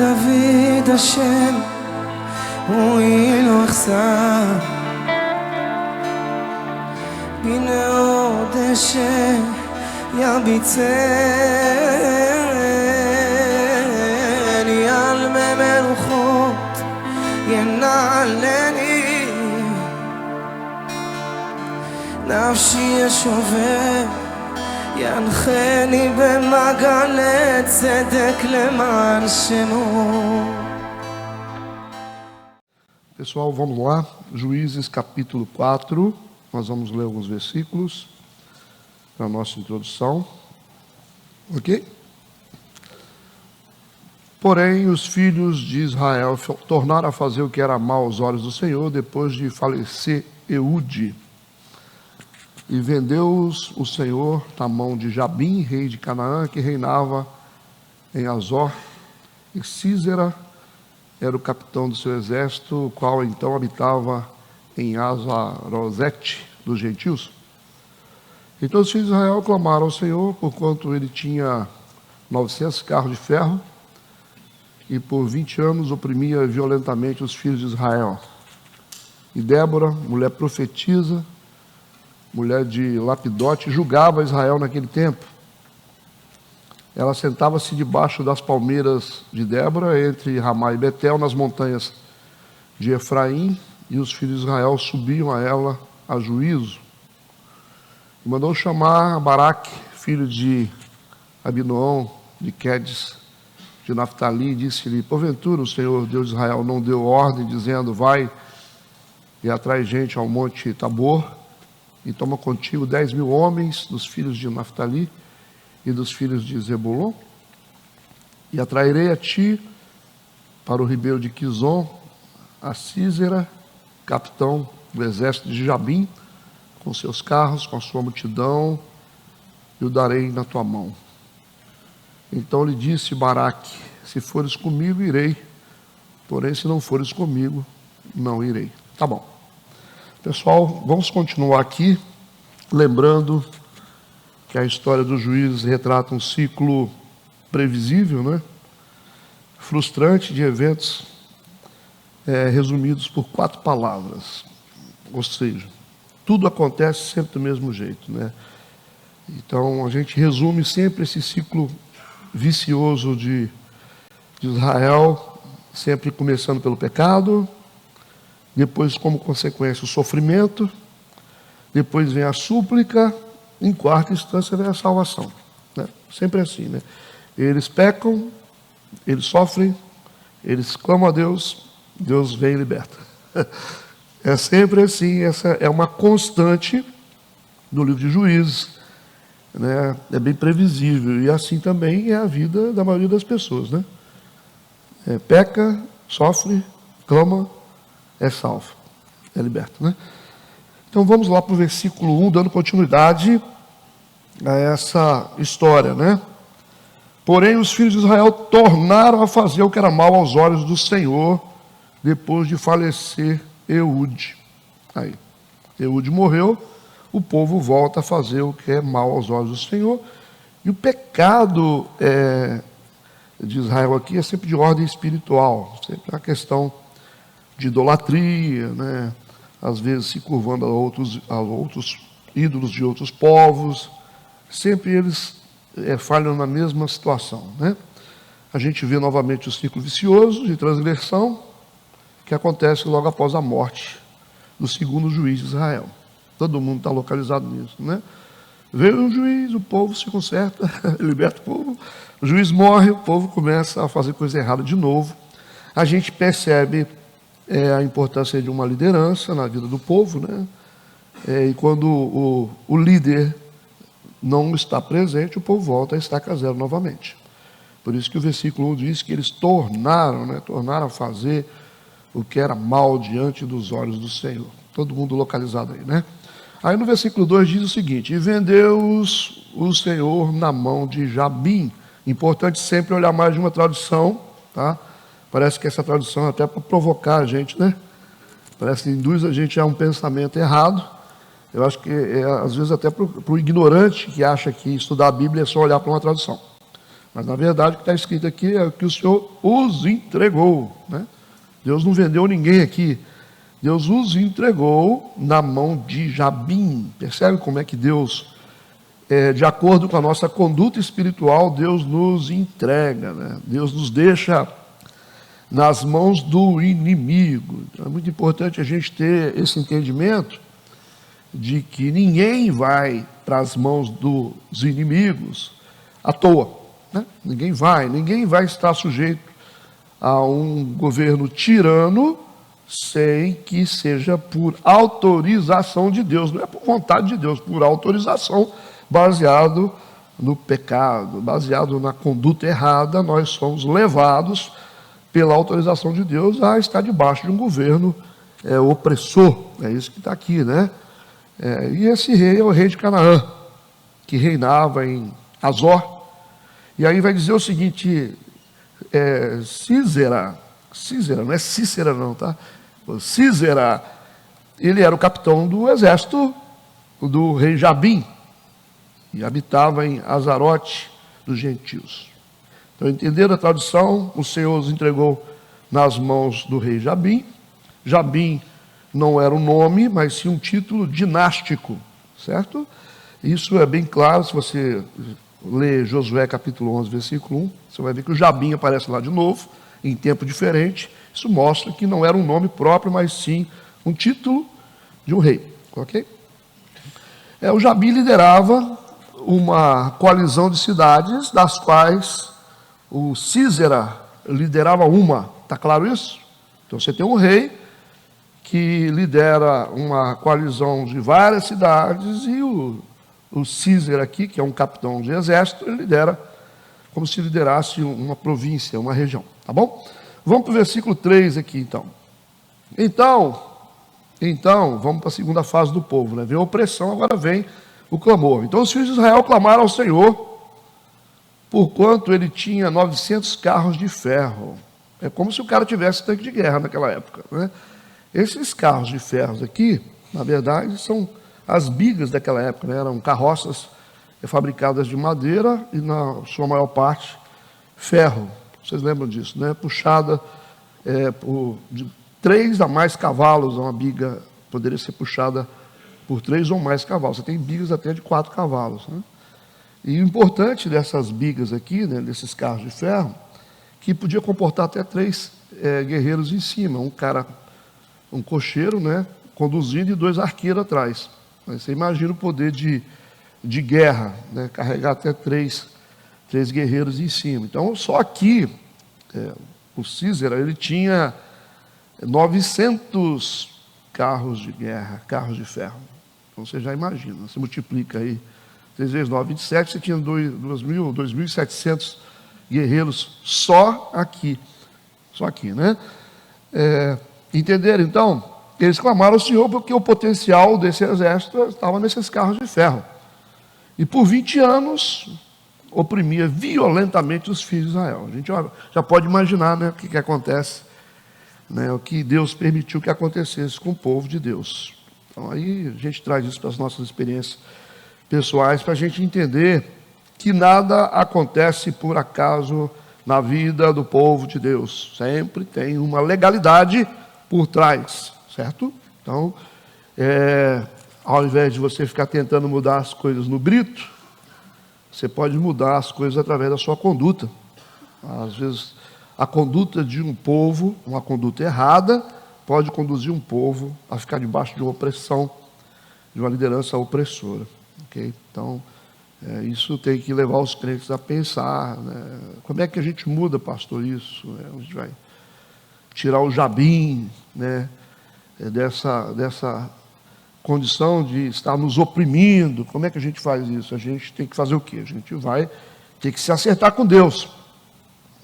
David Hashem רואים לו אכסר בינה עוד אשר ירביצני על מלוכות ינעלני נפשי ישובר ינחני במעגלי צדק למען שמו. Pessoal, vamos lá, Juízes capítulo 4, nós vamos ler alguns versículos para a nossa introdução, ok? Porém, os filhos de Israel tornaram a fazer o que era mal aos olhos do Senhor, depois de falecer Eude, e vendeu-os o Senhor na mão de Jabim, rei de Canaã, que reinava em Azor, e Sísera era o capitão do seu exército, o qual então habitava em Azarozete dos gentios. Então os filhos de Israel clamaram ao Senhor, porquanto ele tinha 900 carros de ferro, e por 20 anos oprimia violentamente os filhos de Israel. E Débora, mulher profetisa, mulher de Lapidote, julgava Israel naquele tempo. Ela sentava-se debaixo das palmeiras de Débora, entre Ramá e Betel, nas montanhas de Efraim, e os filhos de Israel subiam a ela a juízo. E mandou chamar Baraque, filho de Abinoão, de Quedes, de Naftali, e disse-lhe: porventura o Senhor Deus de Israel não deu ordem, dizendo: vai e atrai gente ao monte Tabor, e toma contigo 10.000 homens dos filhos de Naftali e dos filhos de Zebulon, e atrairei a ti para o ribeiro de Quizon a Sísera, capitão do exército de Jabim, com seus carros, com a sua multidão, e o darei na tua mão. Então lhe disse Baraque: se fores comigo, irei, porém se não fores comigo, não irei. Tá bom. Pessoal, vamos continuar aqui, lembrando que a história dos juízes retrata um ciclo previsível, né? Frustrante, de eventos resumidos por 4 palavras. Ou seja, tudo acontece sempre do mesmo jeito, né? Então a gente resume sempre esse ciclo vicioso de Israel, sempre começando pelo pecado, depois, como consequência, o sofrimento, depois vem a súplica, em quarta instância vem a salvação, né? Sempre assim, né? Eles pecam, eles sofrem, eles clamam a Deus, Deus vem e liberta. É sempre assim, essa é uma constante do livro de Juízes, né? É bem previsível, e assim também é a vida da maioria das pessoas, né? Peca, sofre, clama, é salvo, é liberto, né? Então vamos lá para o versículo 1, dando continuidade a essa história, né? Porém os filhos de Israel tornaram a fazer o que era mal aos olhos do Senhor, depois de falecer Eude. Aí, Eude morreu, o povo volta a fazer o que é mal aos olhos do Senhor, e o pecado de Israel aqui é sempre de ordem espiritual, sempre a questão de idolatria, né? Às vezes se curvando a outros ídolos de outros povos, sempre eles falham na mesma situação, né? A gente vê novamente o ciclo vicioso de transgressão, que acontece logo após a morte do segundo juiz de Israel. Todo mundo está localizado nisso, né? Veio um juiz, o povo se conserta, liberta o povo, o juiz morre, o povo começa a fazer coisa errada de novo. A gente percebe a importância de uma liderança na vida do povo, né? E quando o líder não está presente, o povo volta a estaca zero novamente. Por isso que o versículo 1 diz que eles tornaram a fazer o que era mal diante dos olhos do Senhor. Todo mundo localizado aí, né? Aí no versículo 2 diz o seguinte: e vendeu-os o Senhor na mão de Jabim. Importante sempre olhar mais de uma tradução, tá? Parece que essa tradução é até para provocar a gente, né? Parece que induz a gente a um pensamento errado. Eu acho que às vezes até para o ignorante que acha que estudar a Bíblia é só olhar para uma tradução. Mas, na verdade, o que está escrito aqui é que o Senhor os entregou, né? Deus não vendeu ninguém aqui. Deus os entregou na mão de Jabim. Percebe como é que Deus, de acordo com a nossa conduta espiritual, Deus nos entrega, né? Deus nos deixa nas mãos do inimigo. Então, é muito importante a gente ter esse entendimento de que ninguém vai para as mãos dos inimigos à toa, né? Ninguém vai estar sujeito a um governo tirano sem que seja por autorização de Deus, não é por vontade de Deus, por autorização, baseado no pecado, baseado na conduta errada. Nós somos levados pela autorização de Deus a estar debaixo de um governo opressor. É isso que está aqui, né? E esse rei é o rei de Canaã, que reinava em Azor. E aí vai dizer o seguinte, Sísera, não é Cícera não, tá? Sísera, ele era o capitão do exército do rei Jabim, e habitava em Azarote dos gentios. Então, entenderam a tradução? O Senhor os entregou nas mãos do rei Jabim. Jabim não era um nome, mas sim um título dinástico, certo? Isso é bem claro, se você ler Josué capítulo 11, versículo 1, você vai ver que o Jabim aparece lá de novo, em tempo diferente. Isso mostra que não era um nome próprio, mas sim um título de um rei, ok? O Jabim liderava uma coalizão de cidades, das quais o Sísera liderava uma. Está claro isso? Então você tem um rei que lidera uma coalizão de várias cidades, e o Sísera aqui, que é um capitão de exército, ele lidera como se liderasse uma província, uma região, tá bom? Vamos para o versículo 3 aqui, então. Então, vamos para a segunda fase do povo, né? Vem a opressão, agora vem o clamor. Então os filhos de Israel clamaram ao Senhor, porquanto ele tinha 900 carros de ferro. É como se o cara tivesse tanque de guerra naquela época, né? Esses carros de ferro aqui, na verdade, são as bigas daquela época, né? Eram carroças fabricadas de madeira e, na sua maior parte, ferro. Vocês lembram disso, né? Puxada de 3 a mais cavalos. Uma biga poderia ser puxada por 3 ou mais cavalos. Você tem bigas até de 4 cavalos, né? E o importante dessas bigas aqui, né, desses carros de ferro, que podia comportar até 3 guerreiros em cima. Um cocheiro, né, conduzindo, e 2 arqueiros atrás. Mas você imagina o poder de guerra, né, carregar até 3 guerreiros em cima. Então, só aqui, o Sísera, ele tinha 900 carros de guerra, carros de ferro. Então, você já imagina, você multiplica aí 3 vezes 9, 27, você tinha 2.700 guerreiros só aqui, né? Entenderam, então? Eles clamaram ao Senhor porque o potencial desse exército estava nesses carros de ferro. E por 20 anos, oprimia violentamente os filhos de Israel. A gente já pode imaginar, né, o que acontece, né, o que Deus permitiu que acontecesse com o povo de Deus. Então aí a gente traz isso para as nossas experiências pessoais, para a gente entender que nada acontece por acaso na vida do povo de Deus. Sempre tem uma legalidade por trás, certo? Então, ao invés de você ficar tentando mudar as coisas no grito, você pode mudar as coisas através da sua conduta. Às vezes, a conduta de um povo, uma conduta errada, pode conduzir um povo a ficar debaixo de uma opressão, de uma liderança opressora. Okay? Então, isso tem que levar os crentes a pensar, né? Como é que a gente muda, pastor, isso? A gente vai tirar o Jabim, né, dessa condição de estar nos oprimindo. Como é que a gente faz isso? A gente tem que fazer o quê? A gente vai ter que se acertar com Deus.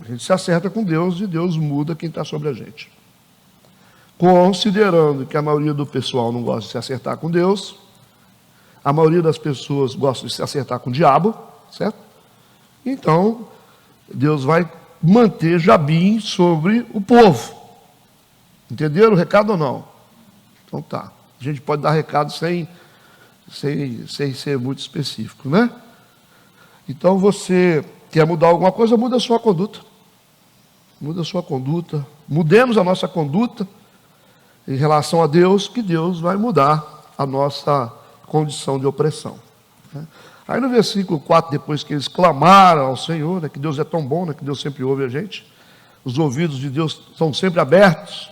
A gente se acerta com Deus e Deus muda quem está sobre a gente. Considerando que a maioria do pessoal não gosta de se acertar com Deus, a maioria das pessoas gosta de se acertar com o diabo, certo? Então, Deus vai manter Jabim sobre o povo. Entenderam o recado ou não? Então tá. A gente pode dar recado sem ser muito específico, né? Então você Quer mudar alguma coisa, muda a sua conduta. Muda a sua conduta. Mudemos a nossa conduta em relação a Deus, que Deus vai mudar a nossa condição de opressão. Aí no versículo 4, depois que eles clamaram ao Senhor, né, que Deus é tão bom, né, que Deus sempre ouve a gente, os ouvidos de Deus são sempre abertos.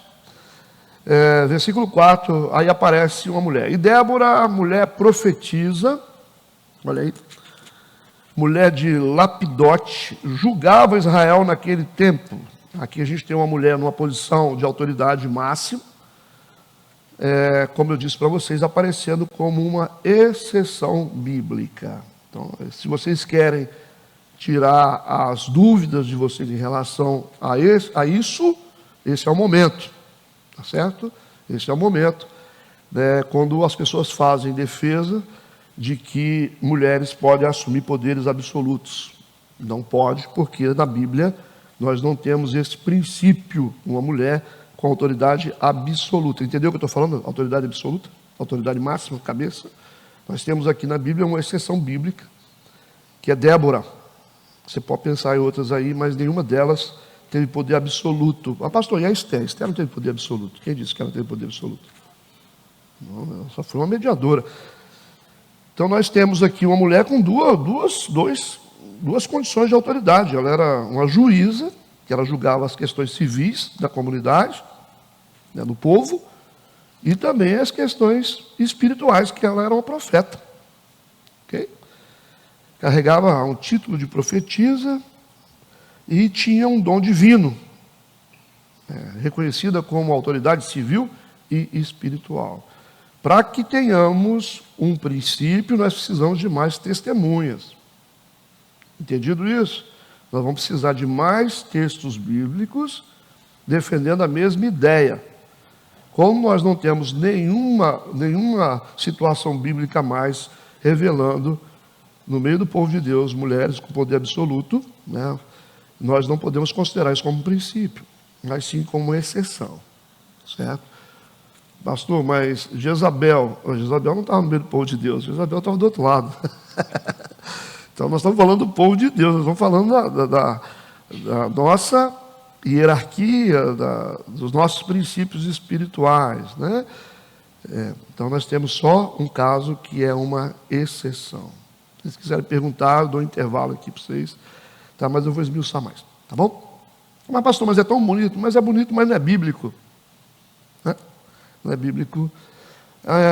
Versículo 4, aí aparece uma mulher. E Débora, a mulher profetiza, olha aí, mulher de Lapidote, julgava Israel naquele tempo. Aqui a gente tem uma mulher numa posição de autoridade máxima, como eu disse para vocês, aparecendo como uma exceção bíblica. Então, se vocês querem tirar as dúvidas de vocês em relação a isso, esse é o momento, tá certo? Esse é o momento, né, quando as pessoas fazem defesa de que mulheres podem assumir poderes absolutos. Não pode, porque na Bíblia nós não temos esse princípio, uma mulher com autoridade absoluta. Entendeu o que eu estou falando? Autoridade absoluta, autoridade máxima, cabeça. Nós temos aqui na Bíblia uma exceção bíblica, que é Débora. Você pode pensar em outras aí, mas nenhuma delas teve poder absoluto. Ah, pastor, e a Esther? Esther não teve poder absoluto. Quem disse que ela teve poder absoluto? Não, ela só foi uma mediadora. Então nós temos aqui uma mulher com duas condições de autoridade. Ela era uma juíza, que ela julgava as questões civis da comunidade, né, do povo, e também as questões espirituais, que ela era uma profeta. Okay? Carregava um título de profetisa e tinha um dom divino, reconhecida como autoridade civil e espiritual. Para que tenhamos um princípio, nós precisamos de mais testemunhas. Entendido isso? Nós vamos precisar de mais textos bíblicos defendendo a mesma ideia. Como nós não temos nenhuma situação bíblica mais revelando no meio do povo de Deus mulheres com poder absoluto, né, nós não podemos considerar isso como um princípio, mas sim como uma exceção. Certo? Pastor, mas Jezabel não estava no meio do povo de Deus, Jezabel estava do outro lado. Então nós estamos falando do povo de Deus, nós estamos falando da nossa hierarquia, dos nossos princípios espirituais, né? Então nós temos só um caso que é uma exceção. Se vocês quiserem perguntar, eu dou um intervalo aqui para vocês, tá? Mas eu vou esmiuçar mais, tá bom? Mas pastor, mas é tão bonito, mas não é bíblico. Né? Não é bíblico.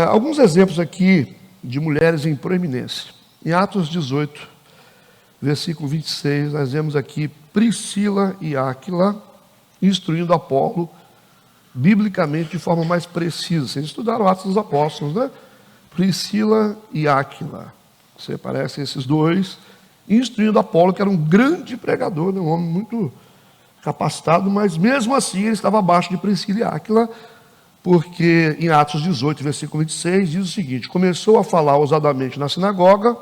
Alguns exemplos aqui de mulheres em proeminência. Em Atos 18, versículo 26, nós vemos aqui Priscila e Áquila instruindo Apolo biblicamente de forma mais precisa. Vocês estudaram Atos dos Apóstolos, né? Priscila e Áquila. Você aparece esses dois instruindo Apolo, que era um grande pregador, né? Um homem muito capacitado, mas mesmo assim ele estava abaixo de Priscila e Áquila, porque em Atos 18, versículo 26, diz o seguinte: começou a falar ousadamente na sinagoga,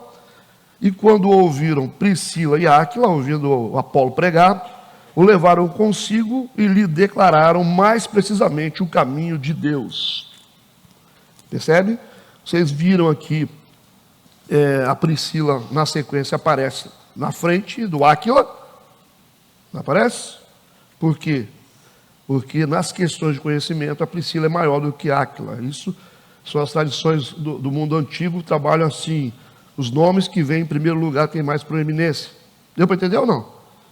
e quando ouviram Priscila e Áquila, ouvindo Apolo pregar, o levaram consigo e lhe declararam mais precisamente o caminho de Deus. Percebe? Vocês viram aqui, a Priscila na sequência aparece na frente do Áquila, não aparece? Por quê? Porque nas questões de conhecimento a Priscila é maior do que Áquila. Isso são as tradições do mundo antigo, trabalham assim: os nomes que vêm em primeiro lugar têm mais proeminência. Deu para entender ou não?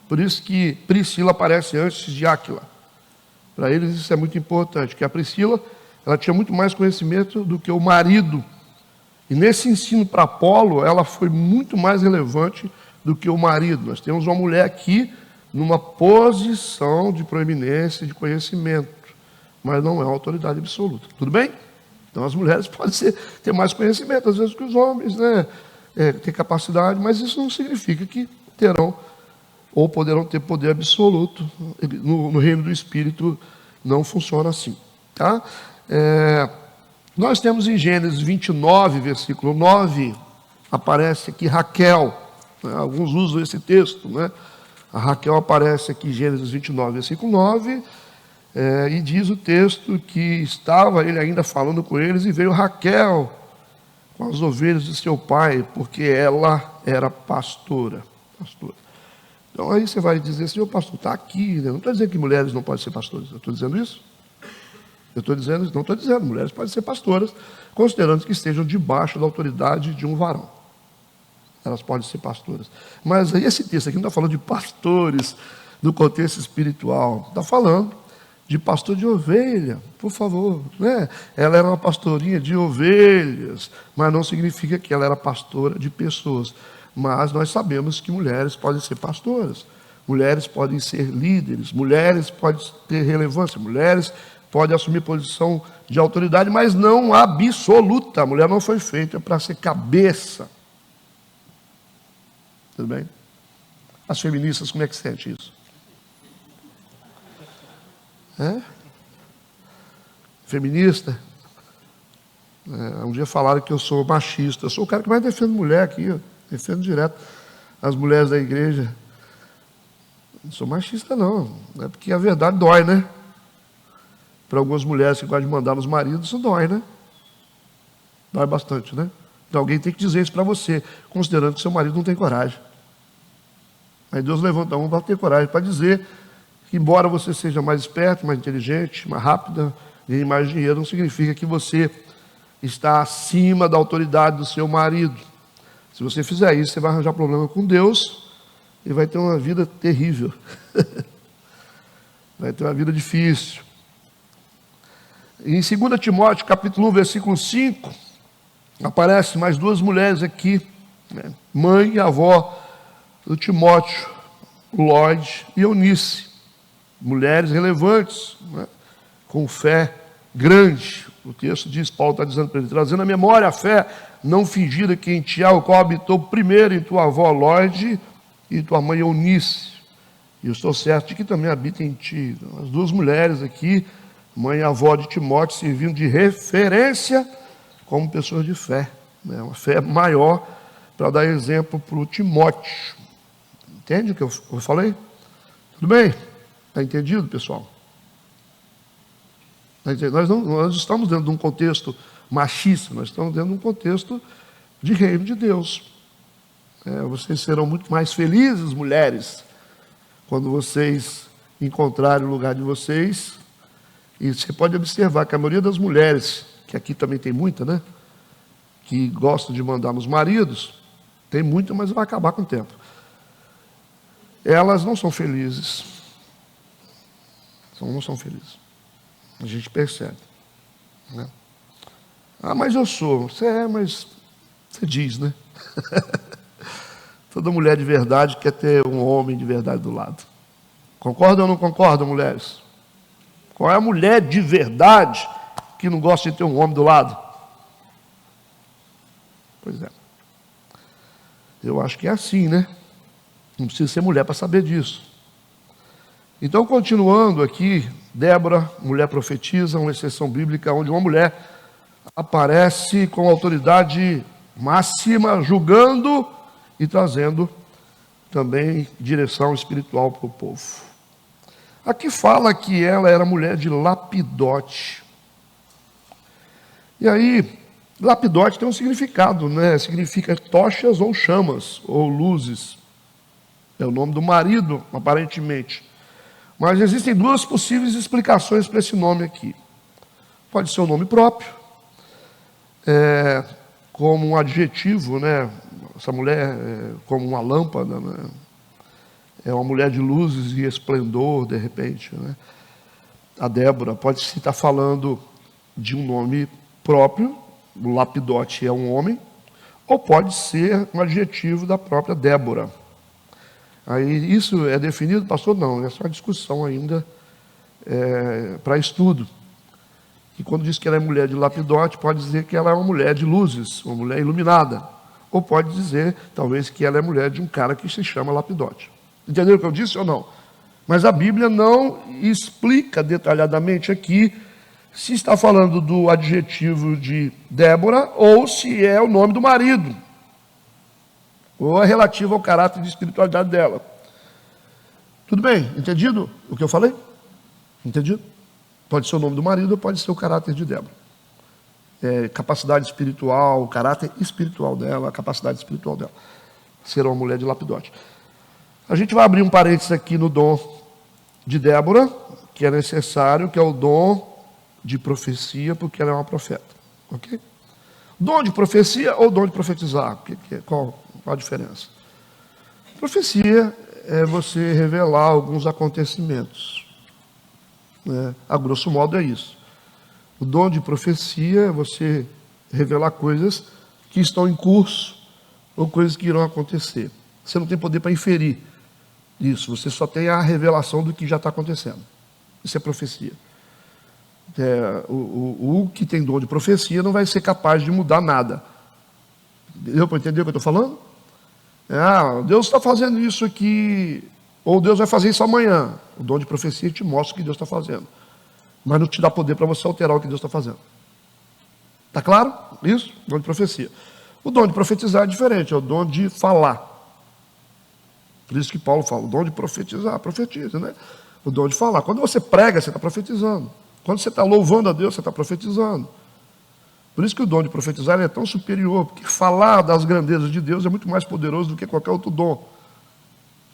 Por isso que Priscila aparece antes de Áquila. Para eles isso é muito importante, porque a Priscila, ela tinha muito mais conhecimento do que o marido. E nesse ensino para Apolo, ela foi muito mais relevante do que o marido. Nós temos uma mulher aqui numa posição de proeminência, de conhecimento, mas não é uma autoridade absoluta. Tudo bem? Então as mulheres podem ter mais conhecimento, às vezes, que os homens, né? Ter capacidade, mas isso não significa que terão ou poderão ter poder absoluto. No reino do Espírito não funciona assim. Tá? Nós temos em Gênesis 29, versículo 9, aparece aqui Raquel. Né? Alguns usam esse texto, né? A Raquel aparece aqui em Gênesis 29, versículo 9, e diz o texto que estava ele ainda falando com eles, e veio Raquel com as ovelhas de seu pai, porque ela era pastora. Então aí você vai dizer assim, o pastor está aqui, né? Não estou dizendo que mulheres não podem ser pastores, eu estou dizendo isso? Eu estou dizendo, não estou dizendo, mulheres podem ser pastoras, considerando que estejam debaixo da autoridade de um varão. Elas podem ser pastoras. Mas aí esse texto aqui não está falando de pastores no contexto espiritual, está falando de pastor de ovelha, por favor, né? Ela era uma pastorinha de ovelhas, mas não significa que ela era pastora de pessoas. Mas nós sabemos que mulheres podem ser pastoras, mulheres podem ser líderes, mulheres podem ter relevância, mulheres podem assumir posição de autoridade, mas não absoluta. A mulher não foi feita para ser cabeça. Tudo bem? As feministas, como é que sente isso? Feminista? Um dia falaram que eu sou machista. Eu sou o cara que mais defende mulher aqui, ó. Defendo direto as mulheres da igreja. Não sou machista, não. É porque a verdade dói, né? Para algumas mulheres que gostam de mandar nos maridos, isso dói, né? Dói bastante, né? Então alguém tem que dizer isso para você, considerando que seu marido não tem coragem. Aí Deus levanta um para ter coragem, para dizer que embora você seja mais esperto, mais inteligente, mais rápida, ganhe mais dinheiro, não significa que você está acima da autoridade do seu marido. Se você fizer isso, você vai arranjar problema com Deus e vai ter uma vida terrível. Vai ter uma vida difícil. Em 2 Timóteo, capítulo 1, versículo 5, aparecem mais duas mulheres aqui, né? Mãe e avó do Timóteo, Lloyd e Eunice. Mulheres relevantes, né? Com fé grande. O texto diz, Paulo está dizendo para ele, trazendo à memória a fé não fingida que em ti há, o qual habitou primeiro em tua avó Lloyd e tua mãe Eunice. E eu estou certo de que também habita em ti. As duas mulheres aqui, mãe e avó de Timóteo, servindo de referência como pessoas de fé, né? Uma fé maior para dar exemplo para o Timóteo. Entende o que eu falei? Tudo bem? Está entendido, pessoal? Nós estamos dentro de um contexto machista, nós estamos dentro de um contexto de reino de Deus. Vocês serão muito mais felizes, mulheres, quando vocês encontrarem o lugar de vocês. E você pode observar que a maioria das mulheres, que aqui também tem muita, né? Que gostam de mandar nos maridos, tem muita, mas vai acabar com o tempo. Elas não são felizes. Não são felizes. A gente percebe, né? Ah, mas eu sou. Você é, mas você diz, né? Toda mulher de verdade quer ter um homem de verdade do lado. Concordam ou não concordam, mulheres? Qual é a mulher de verdade que não gosta de ter um homem do lado? Pois é. Eu acho que é assim, né? Não precisa ser mulher para saber disso. Então, continuando aqui, Débora, mulher profetiza, uma exceção bíblica, onde uma mulher aparece com autoridade máxima, julgando e trazendo também direção espiritual para o povo. Aqui fala que ela era mulher de Lapidote. E aí, Lapidote tem um significado, né? Significa tochas ou chamas, ou luzes. É o nome do marido, aparentemente. Mas existem duas possíveis explicações para esse nome aqui. Pode ser o nome próprio, como um adjetivo, né? Essa mulher é como uma lâmpada, né? É uma mulher de luzes e esplendor, de repente, né? A Débora pode se estar falando de um nome próprio, o Lapidote é um homem, ou pode ser um adjetivo da própria Débora. Aí isso é definido, pastor? Não, é só discussão ainda para estudo. E quando diz que ela é mulher de Lapidote, pode dizer que ela é uma mulher de luzes, uma mulher iluminada. Ou pode dizer, talvez, que ela é mulher de um cara que se chama Lapidote. Entenderam o que eu disse ou não? Mas a Bíblia não explica detalhadamente aqui se está falando do adjetivo de Débora ou se é o nome do marido, ou é relativo ao caráter de espiritualidade dela. Tudo bem? Entendido o que eu falei? Entendido? Pode ser o nome do marido ou pode ser o caráter de Débora. Capacidade espiritual, o caráter espiritual dela, a capacidade espiritual dela. Ser uma mulher de Lapidote. A gente vai abrir um parênteses aqui no dom de Débora, que é necessário, que é o dom de profecia, porque ela é uma profeta. Ok? Dom de profecia ou dom de profetizar? Qual a diferença? Profecia é você revelar alguns acontecimentos. Né? A grosso modo é isso. O dom de profecia é você revelar coisas que estão em curso ou coisas que irão acontecer. Você não tem poder para inferir isso, você só tem a revelação do que já está acontecendo. Isso é profecia. O que tem dom de profecia não vai ser capaz de mudar nada. Deu para entender o que eu estou falando? Deus está fazendo isso aqui, ou Deus vai fazer isso amanhã. O dom de profecia te mostra o que Deus está fazendo, mas não te dá poder para você alterar o que Deus está fazendo. Está claro? Isso? Dom de profecia. O dom de profetizar é diferente, é o dom de falar. Por isso que Paulo fala, o dom de profetizar, profetiza, né? O dom de falar. Quando você prega, você está profetizando. Quando você está louvando a Deus, você está profetizando. Por isso que o dom de profetizar é tão superior, porque falar das grandezas de Deus é muito mais poderoso do que qualquer outro dom.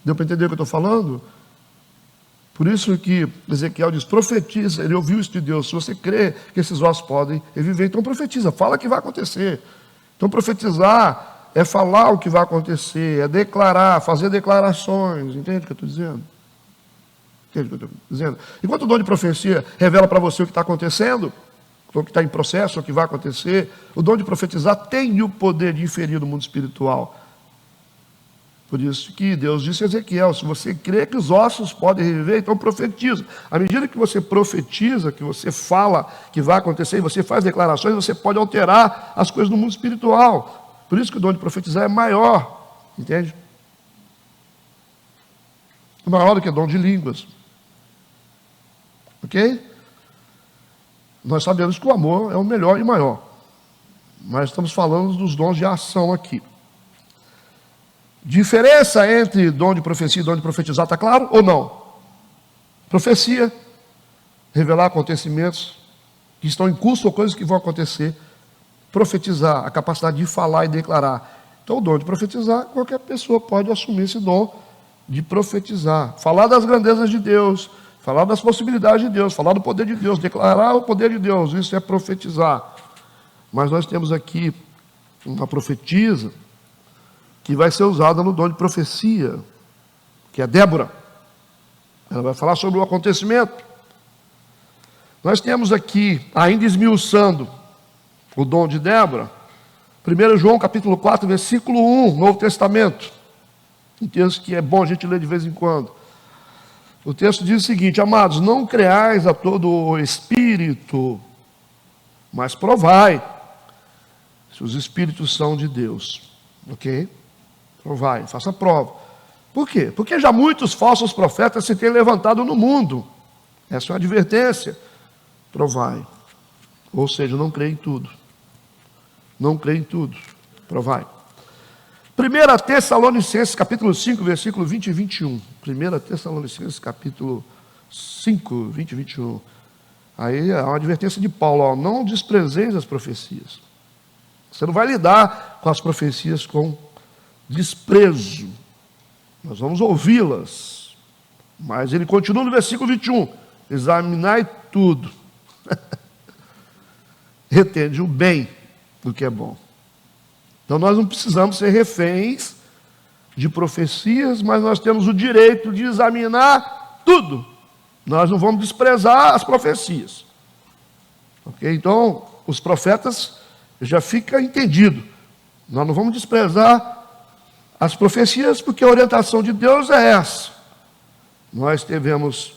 Deu para entender o que eu estou falando? Por isso que Ezequiel diz, profetiza, ele ouviu isso de Deus. Se você crê que esses ossos podem viver, então profetiza, fala que vai acontecer. Então profetizar é falar o que vai acontecer, é declarar, fazer declarações. Entende o que eu estou dizendo? Entende o que eu estou dizendo? Enquanto o dom de profecia revela para você o que está acontecendo, o que está em processo, o que vai acontecer, o dom de profetizar tem o poder de inferir no mundo espiritual. Por isso que Deus disse a Ezequiel, se você crê que os ossos podem reviver, então profetiza. À medida que você profetiza, que você fala que vai acontecer, e você faz declarações, você pode alterar as coisas no mundo espiritual. Por isso que o dom de profetizar é maior, entende? É maior do que o dom de línguas. Ok? Nós sabemos que o amor é o melhor e maior. Mas estamos falando dos dons de ação aqui. Diferença entre dom de profecia e dom de profetizar, está claro ou não? Profecia, revelar acontecimentos que estão em curso ou coisas que vão acontecer. Profetizar, a capacidade de falar e declarar. Então o dom de profetizar, qualquer pessoa pode assumir esse dom de profetizar. Falar das grandezas de Deus, falar das possibilidades de Deus, falar do poder de Deus, declarar o poder de Deus, isso é profetizar. Mas nós temos aqui uma profetisa que vai ser usada no dom de profecia, que é Débora. Ela vai falar sobre o acontecimento. Nós temos aqui, ainda esmiuçando o dom de Débora, 1 João capítulo 4, versículo 1, Novo Testamento. Um texto que é bom a gente ler de vez em quando. O texto diz o seguinte, amados, não creais a todo o espírito, mas provai se os espíritos são de Deus. Ok? Provai, faça prova. Por quê? Porque já muitos falsos profetas se têm levantado no mundo. Essa é uma advertência. Provai. Ou seja, não creia em tudo. Não creia em tudo. Provai. 1 Tessalonicenses, capítulo 5, versículo 20 e 21. 1 Tessalonicenses, capítulo 5, 20 e 21. Aí é uma advertência de Paulo. Ó, não desprezeis as profecias. Você não vai lidar com as profecias com desprezo. Nós vamos ouvi-las. Mas ele continua no versículo 21. Examinai tudo. Retende o bem do que é bom. Então nós não precisamos ser reféns de profecias, mas nós temos o direito de examinar tudo. Nós não vamos desprezar as profecias. Ok? Então, os profetas já fica entendido. Nós não vamos desprezar as profecias, porque a orientação de Deus é essa. Nós devemos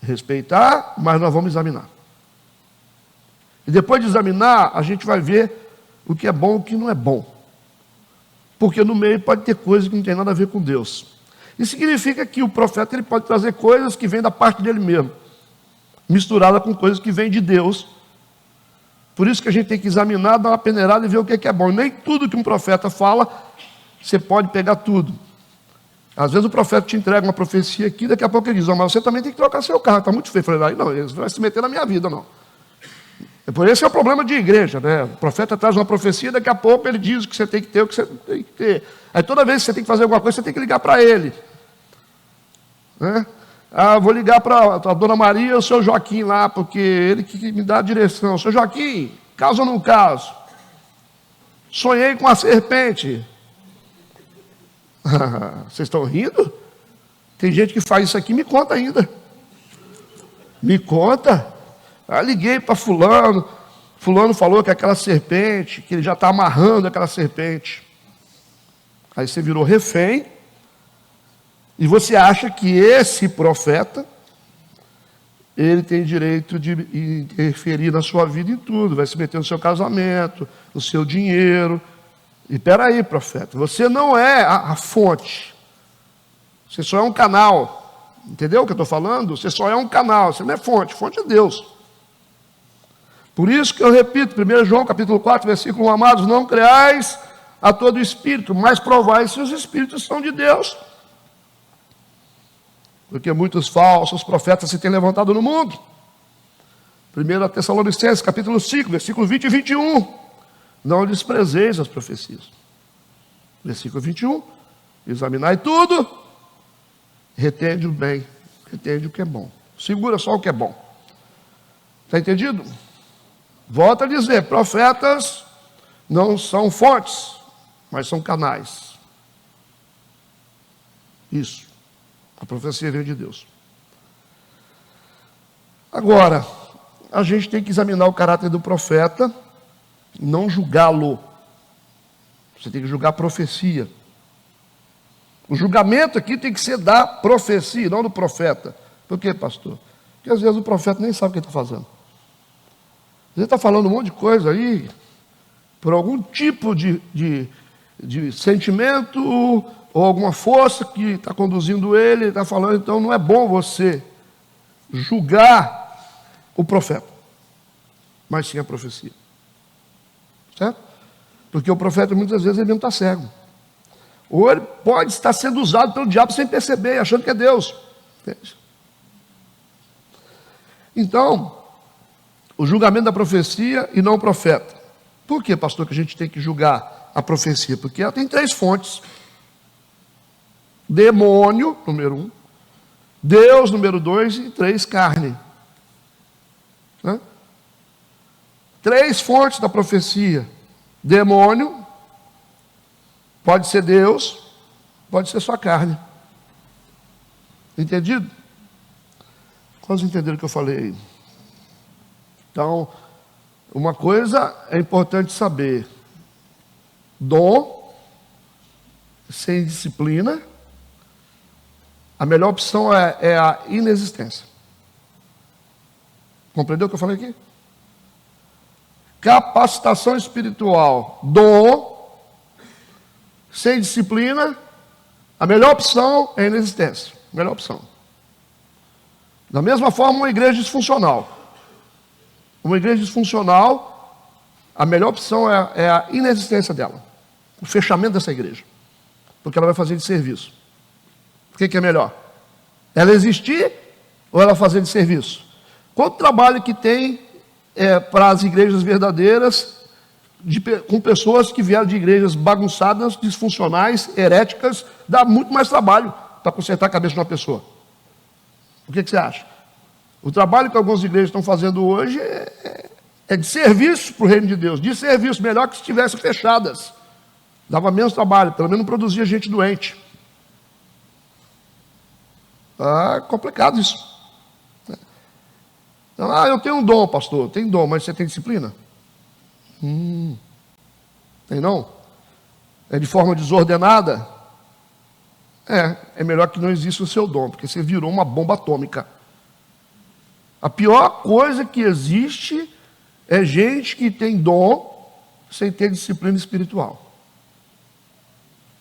respeitar, mas nós vamos examinar. E depois de examinar, a gente vai ver o que é bom e o que não é bom. Porque no meio pode ter coisas que não tem nada a ver com Deus. Isso significa que o profeta ele pode trazer coisas que vêm da parte dele mesmo, misturada com coisas que vêm de Deus. Por isso que a gente tem que examinar, dar uma peneirada e ver o que é bom. E nem tudo que um profeta fala, você pode pegar tudo. Às vezes o profeta te entrega uma profecia aqui, daqui a pouco ele diz, oh, mas você também tem que trocar seu carro, está muito feio. Eu falei, não, ele vai se meter na minha vida, não. Por esse é o problema de igreja, né? O profeta traz uma profecia, daqui a pouco ele diz o que você tem que ter, o que você tem que ter. Aí toda vez que você tem que fazer alguma coisa, você tem que ligar para ele. né? Ah, vou ligar para a dona Maria e o seu Joaquim lá, porque ele que me dá a direção. Seu Joaquim, caso ou não caso? Sonhei com a serpente. Vocês estão rindo? Tem gente que faz isso aqui, me conta ainda. Me conta. Ah, liguei para fulano. Fulano falou que aquela serpente, que ele já está amarrando aquela serpente. Aí você virou refém. E você acha que esse profeta, ele tem direito de interferir na sua vida em tudo. Vai se meter no seu casamento, no seu dinheiro. E peraí, profeta, você não é a fonte. Você só é um canal. Entendeu o que eu estou falando? Você só é um canal, você não é fonte. Fonte é Deus. Por isso que eu repito, 1 João capítulo 4, versículo 1, amados, não creais a todo espírito, mas provai se os espíritos são de Deus. Porque muitos falsos profetas se têm levantado no mundo. 1 Tessalonicenses capítulo 5, versículo 20 e 21. Não desprezeis as profecias. Versículo 21. Examinai tudo, retende o bem, retende o que é bom. Segura só o que é bom. Está entendido? Volto a dizer, profetas não são fontes, mas são canais. Isso. A profecia veio de Deus. Agora, a gente tem que examinar o caráter do profeta, não julgá-lo. Você tem que julgar a profecia. O julgamento aqui tem que ser da profecia, não do profeta. Por quê, pastor? Porque às vezes o profeta nem sabe o que ele está fazendo. Ele está falando um monte de coisa aí, por algum tipo de sentimento ou alguma força que está conduzindo ele está falando, então não é bom você julgar o profeta, mas sim a profecia. Certo? Porque o profeta muitas vezes ele não está cego. Ou ele pode estar sendo usado pelo diabo sem perceber, achando que é Deus. Entende? Então, o julgamento da profecia e não o profeta. Por que, pastor, que a gente tem que julgar a profecia? Porque ela tem 3 fontes. Demônio, número 1. Deus, número 2. E 3, carne. 3 fontes da profecia. Demônio, pode ser Deus, pode ser sua carne. Entendido? Quantos entenderam o que eu falei? Então, uma coisa é importante saber: dom sem disciplina, a melhor opção é a inexistência. Compreendeu o que eu falei aqui? Capacitação espiritual, dom sem disciplina, a melhor opção é a inexistência. Melhor opção. Da mesma forma, uma igreja disfuncional. Uma igreja disfuncional, a melhor opção é a inexistência dela. O fechamento dessa igreja. Porque ela vai fazer de serviço. O que é melhor? Ela existir ou ela fazer de serviço? Quanto trabalho que tem para as igrejas verdadeiras, com pessoas que vieram de igrejas bagunçadas, disfuncionais, heréticas, dá muito mais trabalho para consertar a cabeça de uma pessoa. O que você acha? O trabalho que algumas igrejas estão fazendo hoje é de serviço para o reino de Deus, de serviço, melhor que se estivessem fechadas. Dava menos trabalho, pelo menos não produzia gente doente. Complicado isso. Então, eu tenho um dom, pastor. Tem dom, mas você tem disciplina? Tem não? É de forma desordenada? É melhor que não exista o seu dom, porque você virou uma bomba atômica. A pior coisa que existe é gente que tem dom sem ter disciplina espiritual.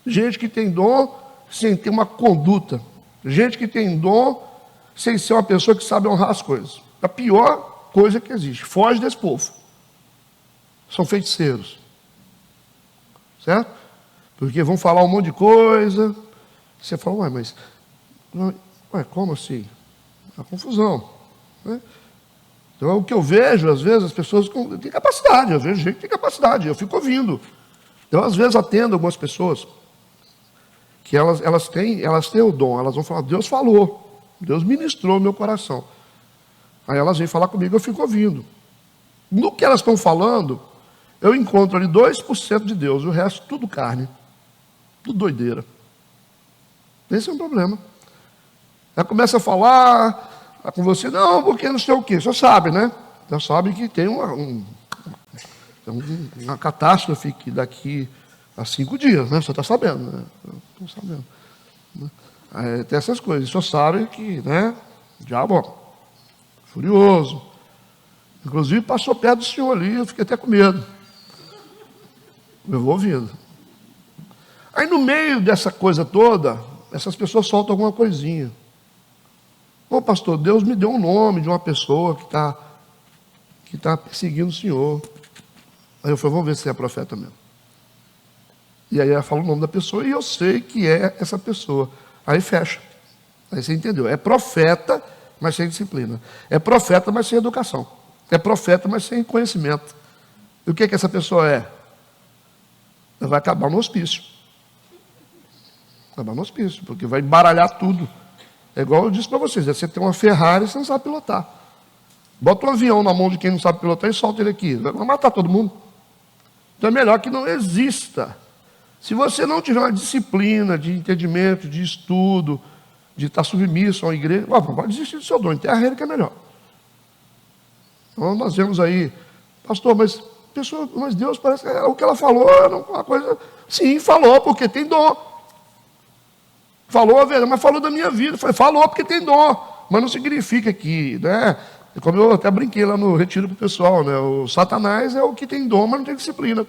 Gente que tem dom sem ter uma conduta. Gente que tem dom sem ser uma pessoa que sabe honrar as coisas. A pior coisa que existe. Foge desse povo. São feiticeiros. Certo? Porque vão falar um monte de coisa. Você fala, mas como assim? A confusão. Né? Então, o que eu vejo, às vezes, as pessoas têm capacidade. Eu vejo gente que tem capacidade. Eu fico ouvindo. Então, às vezes, atendo algumas pessoas que elas têm o dom. Elas vão falar, Deus falou. Deus ministrou o meu coração. Aí elas vêm falar comigo, eu fico ouvindo. No que elas estão falando, eu encontro ali 2% de Deus, o resto tudo carne, tudo doideira. Esse é um problema. Ela começa a falar com você, não, porque não sei o quê. Você sabe, né? Você sabe que tem uma catástrofe que daqui a 5 dias, né? Você está sabendo, né? Estou sabendo. Tem essas coisas. Você sabe que, né? O diabo, ó, furioso. Inclusive passou perto do senhor ali, eu fiquei até com medo. Eu vou ouvindo. Aí no meio dessa coisa toda, essas pessoas soltam alguma coisinha. Ô pastor, Deus me deu um nome de uma pessoa que está perseguindo o senhor. Aí eu falei, vamos ver se é profeta mesmo. E aí ela fala o nome da pessoa e eu sei que é essa pessoa. Aí fecha. Aí você entendeu. É profeta, mas sem disciplina. É profeta, mas sem educação. É profeta, mas sem conhecimento. E o que essa pessoa é? Ela vai acabar no hospício. Acabar no hospício, porque vai embaralhar tudo. É igual eu disse para vocês, você tem uma Ferrari e você não sabe pilotar. Bota um avião na mão de quem não sabe pilotar e solta ele aqui. Vai matar todo mundo. Então é melhor que não exista. Se você não tiver uma disciplina de entendimento, de estudo, de estar submisso a uma igreja, pode desistir do seu dom, enterra ele que é melhor. Então nós vemos aí, pastor, mas Deus parece que é o que ela falou, uma coisa. Sim, falou, porque tem dom. Falou a verdade, mas falou da minha vida. Falou porque tem dom, mas não significa que, né? Como eu até brinquei lá no retiro com o pessoal, né? O Satanás é o que tem dom, mas não tem disciplina.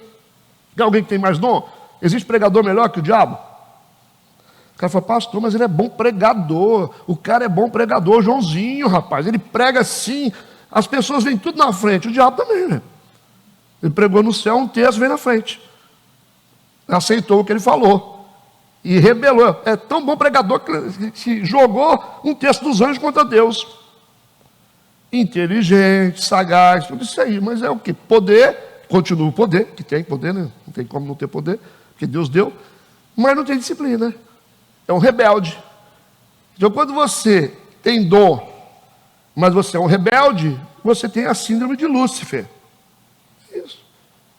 Tem alguém que tem mais dom? Existe pregador melhor que o diabo? O cara fala, pastor, mas ele é bom pregador. O cara é bom pregador, Joãozinho, rapaz. Ele prega assim, as pessoas vêm tudo na frente. O diabo também, né? Ele pregou no céu, um texto vem na frente. Aceitou o que ele falou. E rebelou. É tão bom pregador que jogou um texto dos anjos contra Deus. Inteligente, sagaz, tudo isso aí. Mas é o que? Poder, continua o poder, que tem poder, né? Não tem como não ter poder, porque Deus deu. Mas não tem disciplina. É um rebelde. Então quando você tem dom, mas você é um rebelde, você tem a síndrome de Lúcifer. Isso.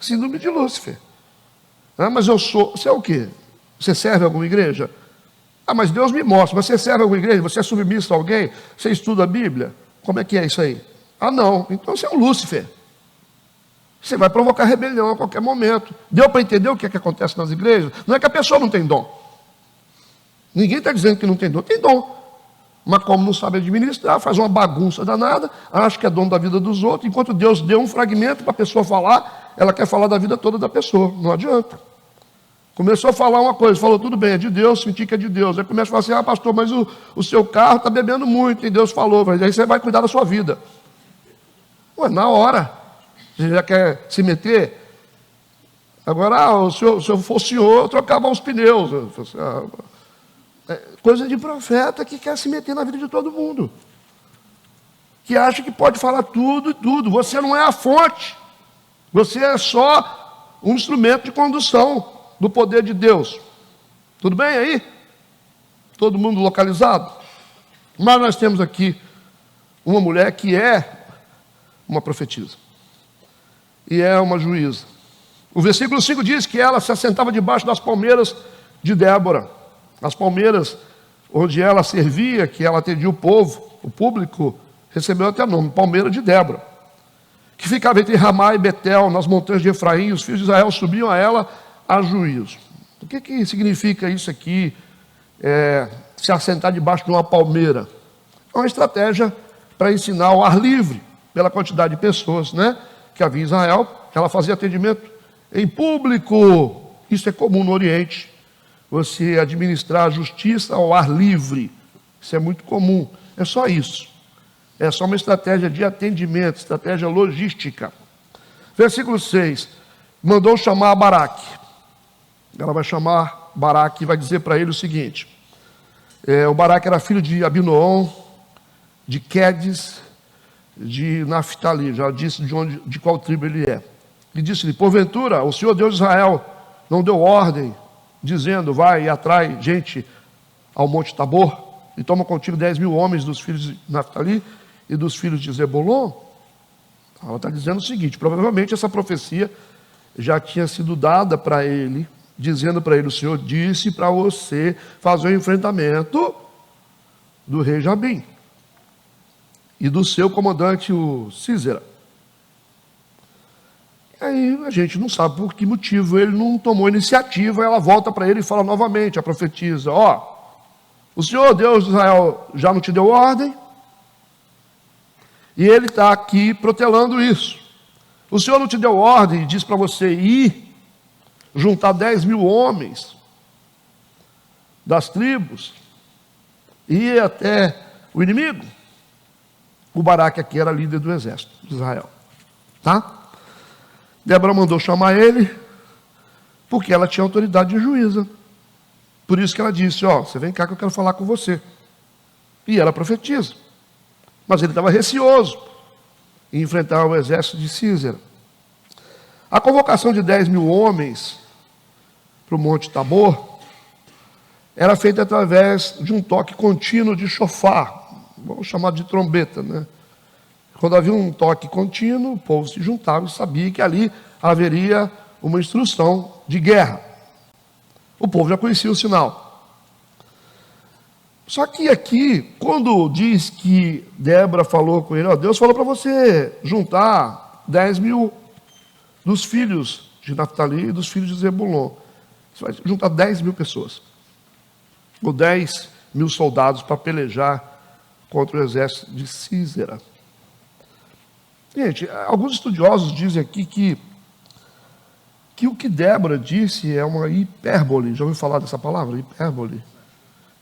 Síndrome de Lúcifer. Mas eu sou... Você é o quê? Você serve a alguma igreja? Mas Deus me mostra. Você serve a alguma igreja? Você é submisso a alguém? Você estuda a Bíblia? Como é que é isso aí? Não. Então você é um Lúcifer. Você vai provocar rebelião a qualquer momento. Deu para entender o que é que acontece nas igrejas? Não é que a pessoa não tem dom. Ninguém está dizendo que não tem dom. Tem dom. Mas como não sabe administrar, faz uma bagunça danada, acha que é dono da vida dos outros. Enquanto Deus deu um fragmento para a pessoa falar, ela quer falar da vida toda da pessoa. Não adianta. Começou a falar uma coisa, falou, tudo bem, é de Deus, senti que é de Deus. Aí começa a falar assim, pastor, mas o seu carro está bebendo muito, e Deus falou, aí você vai cuidar da sua vida. Na hora, você já quer se meter? Agora, se eu fosse o senhor, eu trocava os pneus. Coisa de profeta que quer se meter na vida de todo mundo. Que acha que pode falar tudo e tudo. Você não é a fonte. Você é só um instrumento de condução do poder de Deus. Tudo bem aí? Todo mundo localizado? Mas nós temos aqui uma mulher que é uma profetisa. E é uma juíza. O versículo 5 diz que ela se assentava debaixo das palmeiras de Débora. As palmeiras onde ela servia, que ela atendia o povo, o público, recebeu até o nome, Palmeira de Débora. Que ficava entre Ramá e Betel, nas montanhas de Efraim. Os filhos de Israel subiam a ela a juízo. O que significa isso aqui? Se assentar debaixo de uma palmeira. É uma estratégia para ensinar ao ar livre, pela quantidade de pessoas, né, que havia em Israel. Ela fazia atendimento em público. Isso é comum no Oriente. Você administrar a justiça ao ar livre. Isso é muito comum. É só isso. É só uma estratégia de atendimento, estratégia logística. Versículo 6. Mandou chamar Baraque. Ela vai chamar Baraque e vai dizer para ele o seguinte. O Baraque era filho de Abinoam, de Quedes, de Naftali. Já disse de qual tribo ele é. E disse-lhe, porventura, o Senhor Deus de Israel não deu ordem, dizendo, vai e atrai gente ao Monte Tabor? e toma contigo 10.000 homens dos filhos de Naftali e dos filhos de Zebulon. Ela está dizendo o seguinte: provavelmente essa profecia já tinha sido dada para ele, dizendo para ele: o Senhor disse para você fazer o enfrentamento do rei Jabim e do seu comandante, o Sísera. Aí a gente não sabe por que motivo ele não tomou iniciativa. Ela volta para ele e fala novamente, a profetiza: o Senhor Deus de Israel já não te deu ordem? E ele está aqui protelando isso. O Senhor não te deu ordem e diz para você ir juntar 10.000 homens das tribos e ir até o inimigo? O Baraque aqui era líder do exército de Israel, tá? Débora mandou chamar ele, porque ela tinha autoridade de juíza. Por isso que ela disse: você vem cá que eu quero falar com você. E ela profetiza. Mas ele estava receoso em enfrentar o exército de Sísera. A convocação de 10.000 homens para o Monte Tabor era feita através de um toque contínuo de chofar, vamos chamar de trombeta, né? Quando havia um toque contínuo, o povo se juntava e sabia que ali haveria uma instrução de guerra. O povo já conhecia o sinal. Só que aqui, quando diz que Débora falou com ele: Deus falou para você juntar 10.000 dos filhos de Naftali e dos filhos de Zebulon. Você vai juntar 10.000 pessoas, ou 10.000 soldados para pelejar contra o exército de Sísera. Gente, alguns estudiosos dizem aqui que o que Débora disse é uma hipérbole. Já ouviu falar dessa palavra? Hipérbole.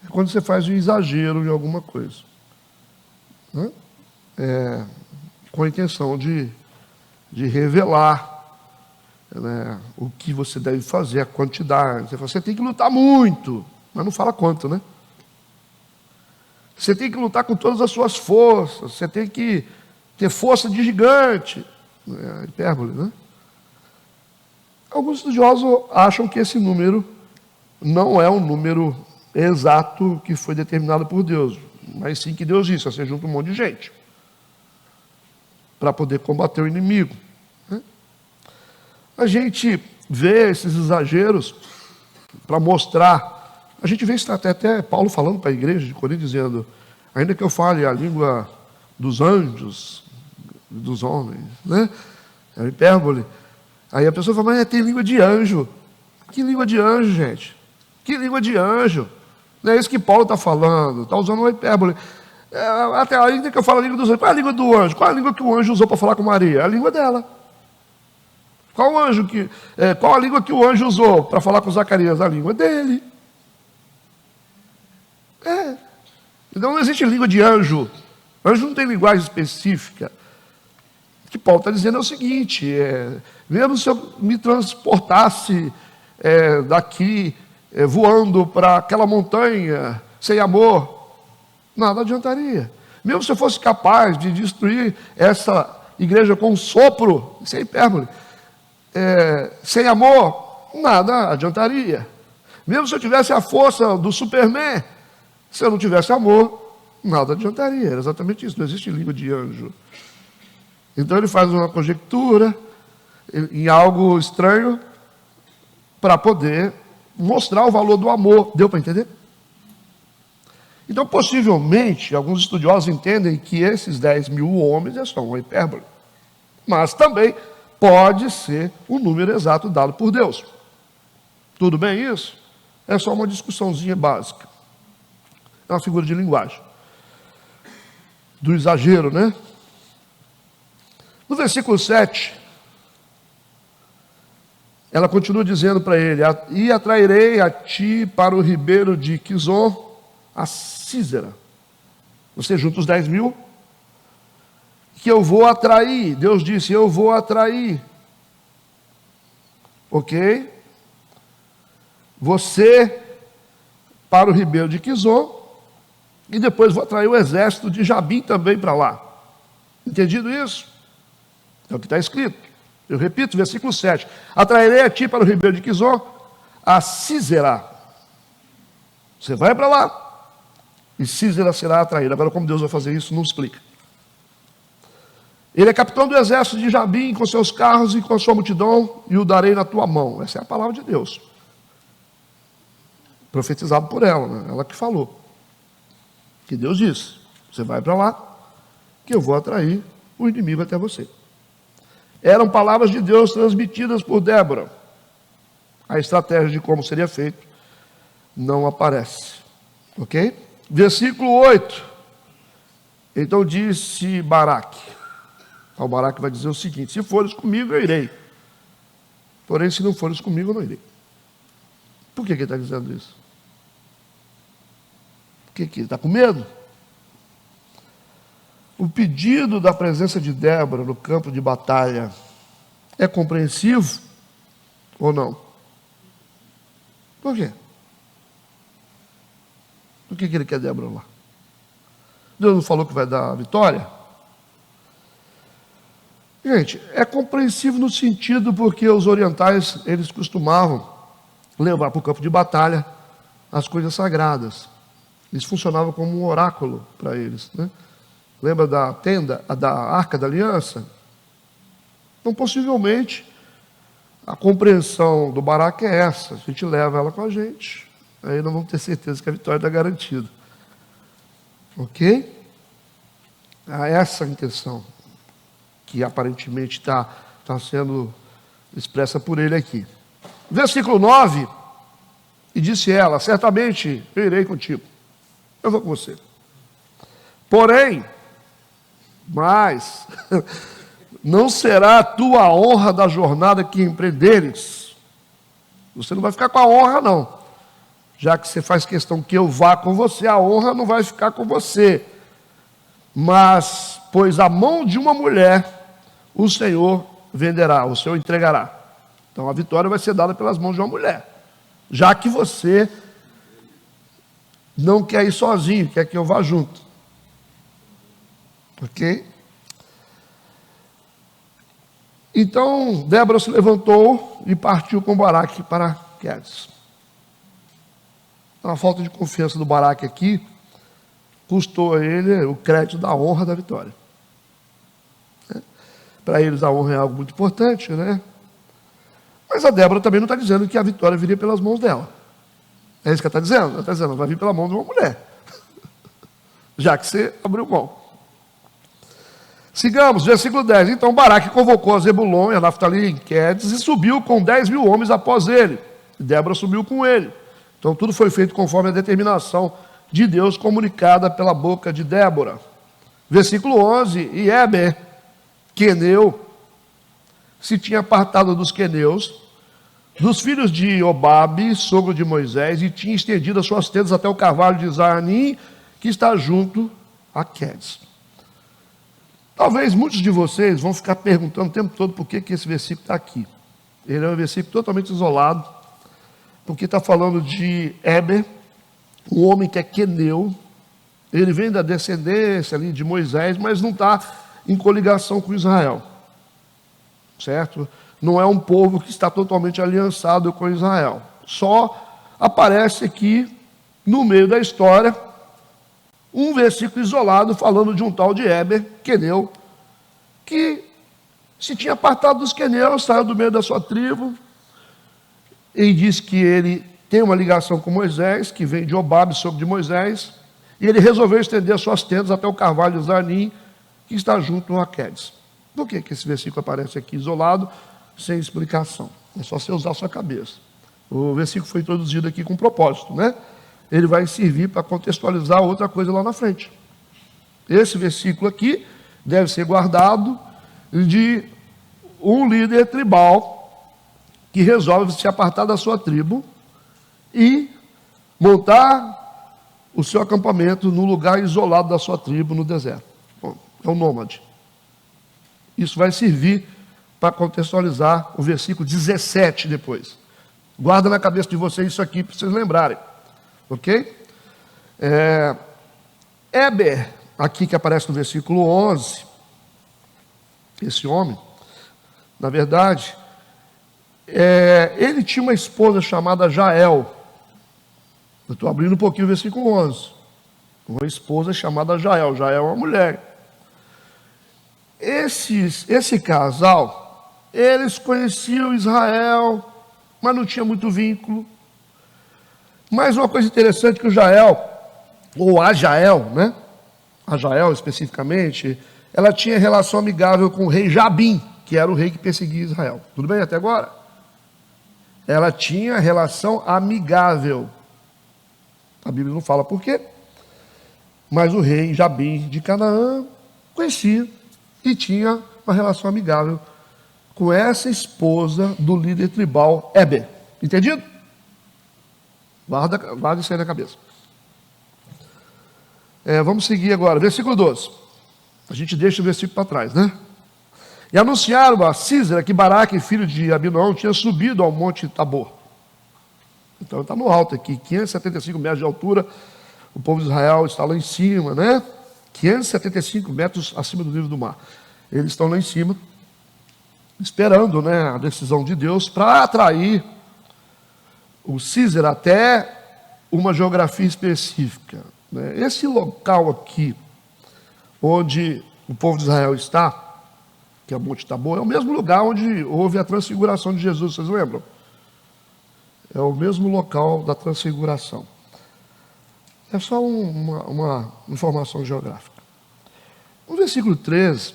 É quando você faz um exagero em alguma coisa, né? Com a intenção de revelar, né, o que você deve fazer, a quantidade. Você fala: você tem que lutar muito, mas não fala quanto, né? Você tem que lutar com todas as suas forças, você tem que ter força de gigante. É hipérbole, né? Alguns estudiosos acham que esse número não é um número exato que foi determinado por Deus, mas sim que Deus disse: você junta um monte de gente para poder combater o inimigo, né? A gente vê esses exageros para mostrar. A gente vê isso até Paulo falando para a igreja de Corinto, dizendo: ainda que eu fale a língua dos anjos, dos homens, né? É hipérbole. Aí a pessoa fala: mas tem língua de anjo. Que língua de anjo, gente? Que língua de anjo? Não é isso que Paulo está falando, está usando uma hipérbole. Até ainda que eu falo a língua dos anjos. Qual é a língua do anjo? Qual é a língua que o anjo usou para falar com Maria? A língua dela. Qual a língua que o anjo usou para falar com Zacarias? A língua dele. Então não existe língua de anjo. Anjo não tem linguagem específica. O que Paulo está dizendo é o seguinte: mesmo se eu me transportasse daqui, voando para aquela montanha, sem amor, nada adiantaria. Mesmo se eu fosse capaz de destruir essa igreja com um sopro, isso é hipérbole, sem amor, nada adiantaria. Mesmo se eu tivesse a força do Superman, se eu não tivesse amor, nada adiantaria. Era exatamente isso, não existe língua de anjo. Então ele faz uma conjectura em algo estranho para poder mostrar o valor do amor. Deu para entender? Então, possivelmente, alguns estudiosos entendem que esses 10.000 homens é só uma hipérbole. Mas também pode ser o número exato dado por Deus. Tudo bem isso? É só uma discussãozinha básica. É uma figura de linguagem. Do exagero, né? No versículo 7, ela continua dizendo para ele: e atrairei a ti para o ribeiro de Quizon, a Sísera. Você junta os 10.000, que eu vou atrair. Deus disse: eu vou atrair. Ok? Você para o ribeiro de Quizon, e depois vou atrair o exército de Jabim também para lá. Entendido isso? É o que está escrito. Eu repito, versículo 7. Atrairei a ti para o ribeiro de Quizon, a Sísera. Você vai para lá, e Sísera será atraída. Agora, como Deus vai fazer isso, não explica. Ele é capitão do exército de Jabim, com seus carros e com a sua multidão, e o darei na tua mão. Essa é a palavra de Deus. Profetizado por ela, né? Ela que falou. Que Deus disse, você vai para lá, que eu vou atrair o inimigo até você. Eram palavras de Deus transmitidas por Débora. A estratégia de como seria feito não aparece. Ok? Versículo 8. Então disse Baraque. O Baraque vai dizer o seguinte: se fores comigo, eu irei. Porém, se não fores comigo, eu não irei. Por que ele está dizendo isso? Porque ele está com medo? O pedido da presença de Débora no campo de batalha é compreensivo ou não? Por quê? Por que ele quer Débora lá? Deus não falou que vai dar a vitória? Gente, é compreensível no sentido porque os orientais, eles costumavam levar para o campo de batalha as coisas sagradas. Isso funcionava como um oráculo para eles, né? Lembra da tenda, da Arca da Aliança? Então, possivelmente, a compreensão do Baraque é essa. A gente leva ela com a gente, aí nós vamos ter certeza que a vitória está garantida. Ok? Essa intenção que aparentemente está sendo expressa por ele aqui. Versículo 9, e disse ela, certamente eu irei contigo, eu vou com você. Porém, mas não será a tua honra da jornada que empreenderes. Você não vai ficar com a honra, não. Já que você faz questão que eu vá com você, a honra não vai ficar com você. Mas, pois a mão de uma mulher, o Senhor venderá, o Senhor entregará. Então a vitória vai ser dada pelas mãos de uma mulher. Já que você não quer ir sozinho, quer que eu vá junto. Ok? Então Débora se levantou e partiu com Baraque para Quedes. A falta de confiança do Baraque aqui custou a ele o crédito da honra da vitória. Para eles a honra é algo muito importante, né? Mas a Débora também não está dizendo que a vitória viria pelas mãos dela. É isso que ela está dizendo? Ela está dizendo, vai vir pela mão de uma mulher. Já que você abriu mão. Sigamos, versículo 10. Então Baraque convocou a Zebulon e a Naftali em Quedes e subiu com 10.000 homens após ele. E Débora subiu com ele. Então tudo foi feito conforme a determinação de Deus comunicada pela boca de Débora. Versículo 11. E Heber, queneu, se tinha apartado dos queneus, dos filhos de Obabe, sogro de Moisés, e tinha estendido as suas tendas até o carvalho de Zaanim, que está junto a Quedes. Talvez muitos de vocês vão ficar perguntando o tempo todo por que esse versículo está aqui. Ele é um versículo totalmente isolado, porque está falando de Heber, um homem que é queneu. Ele vem da descendência ali de Moisés, mas não está em coligação com Israel. Certo? Não é um povo que está totalmente aliançado com Israel. Só aparece aqui, no meio da história, um versículo isolado falando de um tal de Heber, queneu, que se tinha apartado dos queneus, saiu do meio da sua tribo, e diz que ele tem uma ligação com Moisés, que vem de Obabe, sogro de Moisés, e ele resolveu estender as suas tendas até o carvalho de Zaanim, que está junto a Quedes. Por que esse versículo aparece aqui isolado, sem explicação? É só você usar a sua cabeça. O versículo foi introduzido aqui com propósito, né? Ele vai servir para contextualizar outra coisa lá na frente. Esse versículo aqui deve ser guardado de um líder tribal que resolve se apartar da sua tribo e montar o seu acampamento no lugar isolado da sua tribo no deserto. Bom, é um nômade. Isso vai servir para contextualizar o versículo 17 depois. Guarda na cabeça de vocês isso aqui para vocês lembrarem. Ok? Heber, aqui que aparece no versículo 11, esse homem, na verdade, ele tinha uma esposa chamada Jael. Eu estou abrindo um pouquinho o versículo 11. uma esposa chamada Jael. Jael é uma mulher. Esse casal, eles conheciam Israel, mas não tinha muito vínculo. Mas uma coisa interessante que o Jael, ou a Jael, né? A Jael especificamente, ela tinha relação amigável com o rei Jabim, que era o rei que perseguia Israel. Tudo bem até agora? Ela tinha relação amigável. A Bíblia não fala por quê, mas o rei Jabim de Canaã conhecia e tinha uma relação amigável com essa esposa do líder tribal Eber. Entendido? Guarda isso aí na cabeça. Vamos seguir agora, versículo 12. A gente deixa o versículo para trás, né? E anunciaram a Sísera que Baraque, filho de Abinoão, tinha subido ao monte Tabor. Então está no alto aqui, 575 metros de altura. O povo de Israel está lá em cima, né? 575 metros acima do nível do mar. Eles estão lá em cima, esperando, né, a decisão de Deus para atrair o Sísera até uma geografia específica. Né? Esse local aqui, onde o povo de Israel está, que é o Monte Tabor, é o mesmo lugar onde houve a transfiguração de Jesus, vocês lembram? É o mesmo local da transfiguração. É só uma informação geográfica. No versículo 13,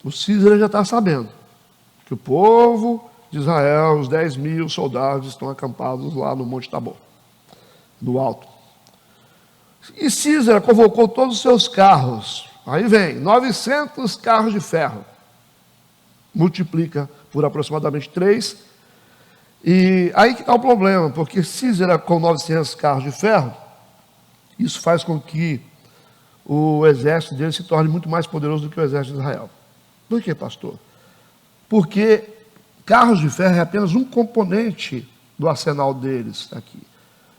o Sísera já está sabendo que o povo de Israel, os 10.000 soldados, estão acampados lá no Monte Tabor, no alto. E Sísera convocou todos os seus carros. Aí vem, 900 carros de ferro. Multiplica por aproximadamente 3. E aí que está o problema, porque Sísera com 900 carros de ferro, isso faz com que o exército dele se torne muito mais poderoso do que o exército de Israel. Por que, pastor? Porque carros de ferro é apenas um componente do arsenal deles aqui.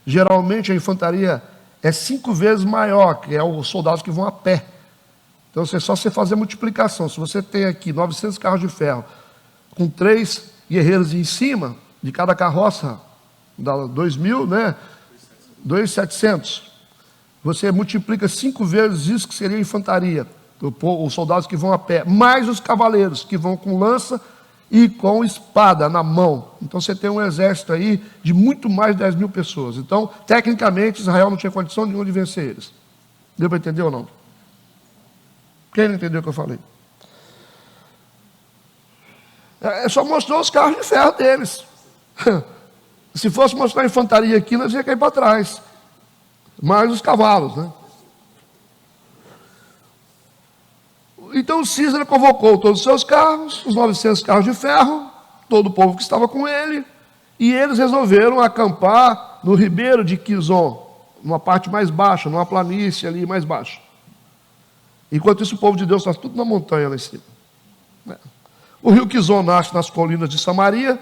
Geralmente a infantaria é 5 vezes maior, que é os soldados que vão a pé. Então é só você fazer a multiplicação. Se você tem aqui 900 carros de ferro, com 3 guerreiros em cima, de cada carroça, dá 2.000, né? 2.700. Você multiplica 5 vezes isso que seria a infantaria, os soldados que vão a pé, mais os cavaleiros que vão com lança e com espada na mão. Então você tem um exército aí de muito mais de 10.000 pessoas. Então, tecnicamente, Israel não tinha condição nenhuma de vencer eles. Deu para entender ou não? Quem não entendeu o que eu falei? Só mostrou os carros de ferro deles. Se fosse mostrar a infantaria aqui, nós ia cair para trás. Mais os cavalos, né? Então Sísera convocou todos os seus carros, os 900 carros de ferro, todo o povo que estava com ele, e eles resolveram acampar no ribeiro de Quizon, numa parte mais baixa, numa planície ali mais baixa. Enquanto isso, o povo de Deus está tudo na montanha lá em cima. O rio Quizon nasce nas colinas de Samaria,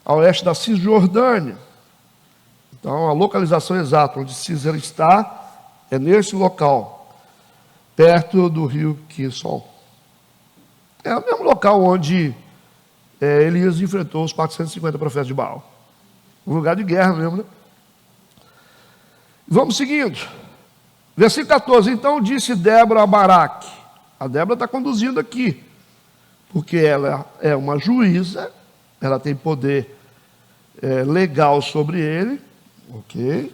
a oeste da Cisjordânia. Então, a localização exata onde Sísera está é nesse local, perto do rio Quizon. É o mesmo local onde Elias enfrentou os 450 profetas de Baal. Um lugar de guerra mesmo, né? Vamos seguindo. Versículo 14. Então disse Débora a Baraque. A Débora está conduzindo aqui, porque ela é uma juíza, ela tem poder legal sobre ele, ok?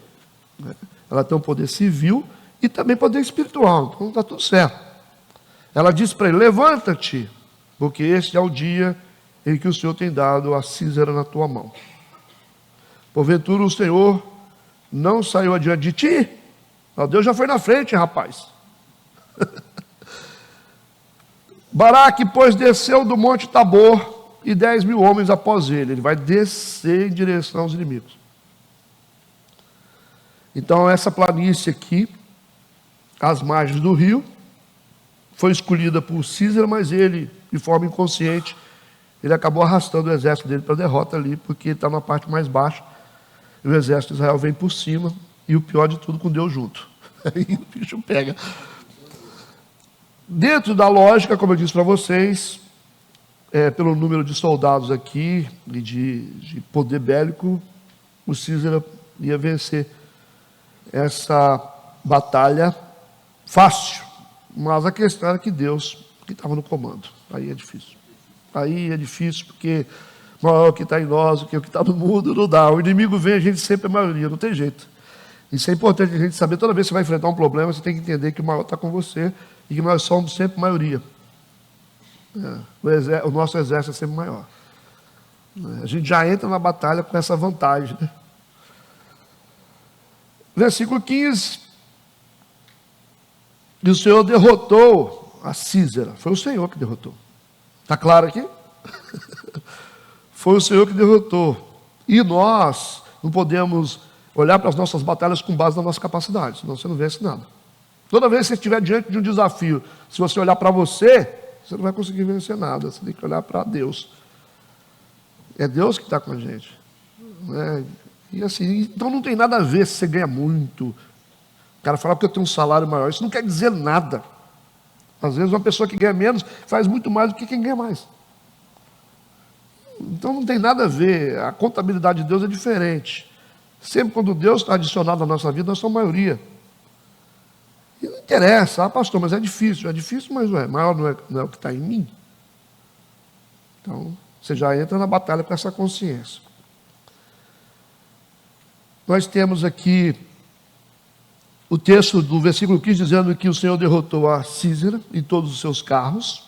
Ela tem um poder civil e também poder espiritual, então está tudo certo. Ela disse para ele: levanta-te, porque este é o dia em que o Senhor tem dado a Sísera na tua mão. Porventura o Senhor não saiu adiante de ti? Deus já foi na frente, rapaz. Baraque, pois, desceu do monte Tabor, e 10.000 homens após ele. Ele vai descer em direção aos inimigos. Então, essa planície aqui, às margens do rio, foi escolhida por Sísera, mas ele, de forma inconsciente, ele acabou arrastando o exército dele para a derrota ali, porque ele está na parte mais baixa, e o exército de Israel vem por cima, e o pior de tudo, com Deus junto. Aí o bicho pega. Dentro da lógica, como eu disse para vocês, pelo número de soldados aqui, e de poder bélico, o Sísera ia vencer essa batalha fácil, mas a questão era que Deus que estava no comando. Aí é difícil. Aí é difícil porque maior que está em nós do que o que está no mundo, não dá. O inimigo vem, a gente sempre é maioria, não tem jeito. Isso é importante a gente saber. Toda vez que você vai enfrentar um problema, você tem que entender que o maior está com você e que nós somos sempre maioria. O nosso exército é sempre maior. A gente já entra na batalha com essa vantagem, né? Versículo 15. E o Senhor derrotou a Císera. Foi o Senhor que derrotou. Está claro aqui? Foi o Senhor que derrotou. E nós não podemos olhar para as nossas batalhas com base na nossa capacidade, senão você não vence nada. Toda vez que você estiver diante de um desafio, se você olhar para você, você não vai conseguir vencer nada. Você tem que olhar para Deus. É Deus que está com a gente. Né? E assim, então não tem nada a ver se você ganha muito. O cara fala que eu tenho um salário maior. Isso não quer dizer nada. Às vezes uma pessoa que ganha menos faz muito mais do que quem ganha mais. Então não tem nada a ver. A contabilidade de Deus é diferente. Sempre quando Deus está adicionado à nossa vida, nós somos maioria. E não interessa, pastor, mas é difícil, mas não é. Maior não é o que está em mim. Então, você já entra na batalha com essa consciência. Nós temos aqui o texto do versículo 15 dizendo que o Senhor derrotou a Císera e todos os seus carros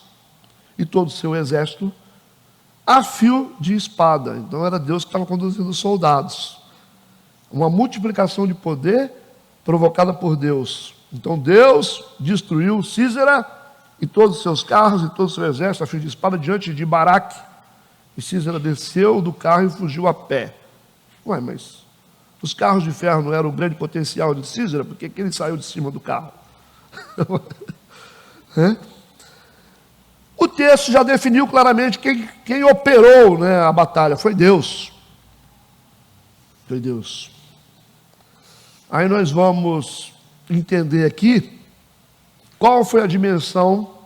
e todo o seu exército a fio de espada. Então era Deus que estava conduzindo os soldados. Uma multiplicação de poder provocada por Deus. Então Deus destruiu Císera e todos os seus carros e todo o seu exército a fio de espada diante de Baraque. E Císera desceu do carro e fugiu a pé. Ué, mas os carros de ferro não eram o grande potencial de Císera? Por que ele saiu de cima do carro? O texto já definiu claramente quem operou, né, a batalha. Foi Deus. Foi Deus. Aí nós vamos entender aqui qual foi a dimensão,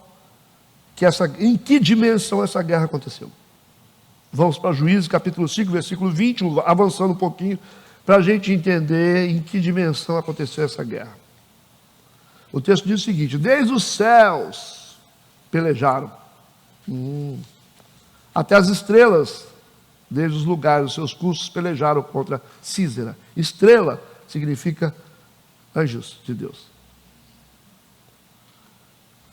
em que dimensão essa guerra aconteceu. Vamos para Juízes, capítulo 5, versículo 20, avançando um pouquinho, para a gente entender em que dimensão aconteceu essa guerra. O texto diz o seguinte: desde os céus pelejaram, até as estrelas, desde os lugares, os seus cursos pelejaram contra Císera. Estrela significa anjos de Deus.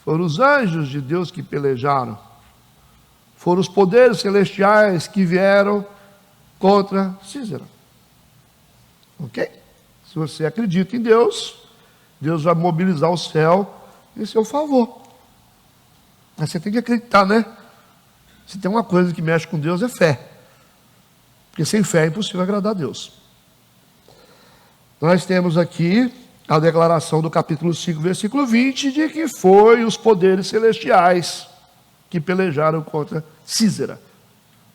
Foram os anjos de Deus que pelejaram. Foram os poderes celestiais que vieram contra Císera. Ok? Se você acredita em Deus, Deus vai mobilizar o céu em seu favor. Mas você tem que acreditar, né? Se tem uma coisa que mexe com Deus é fé. Porque sem fé é impossível agradar a Deus. Nós temos aqui a declaração do capítulo 5, versículo 20, de que foi os poderes celestiais que pelejaram contra Císera.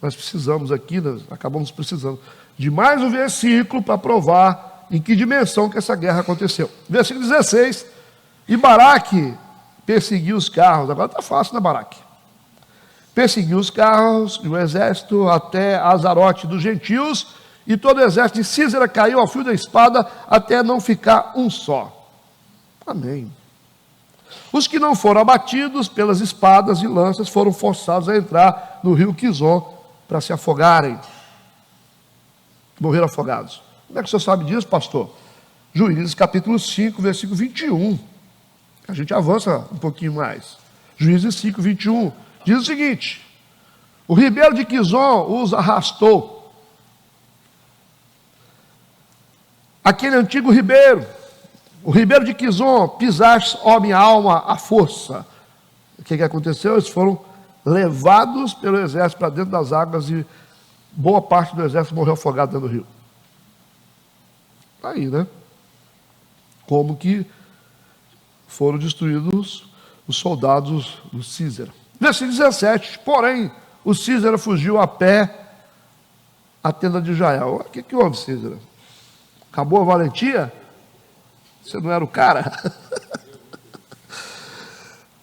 Nós precisamos aqui, nós acabamos precisando de mais um versículo para provar em que dimensão que essa guerra aconteceu. Versículo 16, e Baraque perseguiu os carros. Agora está fácil, né, Baraque? Perseguiu os carros e o exército até Azarote dos gentios, e todo o exército de Císera caiu ao fio da espada até não ficar um só. Amém. Os que não foram abatidos pelas espadas e lanças foram forçados a entrar no rio Quizon para se afogarem. Morreram afogados. Como é que o senhor sabe disso, pastor? Juízes capítulo 5, versículo 21. A gente avança um pouquinho mais. Juízes 5, 21. Diz o seguinte: o ribeiro de Quizon os arrastou. Aquele antigo ribeiro, o ribeiro de Quizon, pisaste, ó minha alma, à força. O que aconteceu? Eles foram levados pelo exército para dentro das águas e boa parte do exército morreu afogado dentro do rio. Está aí, né? Como que foram destruídos os soldados do Císera. Versículo 17, porém, o Císera fugiu a pé à tenda de Jael. O que houve, Císera? Acabou a valentia? Você não era o cara?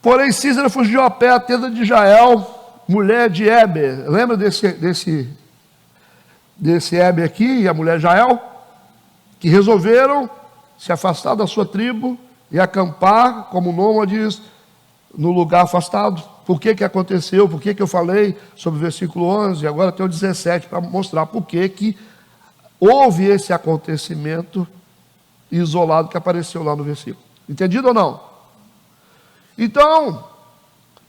Porém, Císera fugiu a pé à tenda de Jael, mulher de Heber. Lembra desse Heber aqui e a mulher Jael? Que resolveram se afastar da sua tribo e acampar como nômades no lugar afastado. Por que que aconteceu? Por que que eu falei sobre o versículo 11? Agora tem o 17 para mostrar por que que houve esse acontecimento isolado que apareceu lá no versículo. Entendido ou não? Então,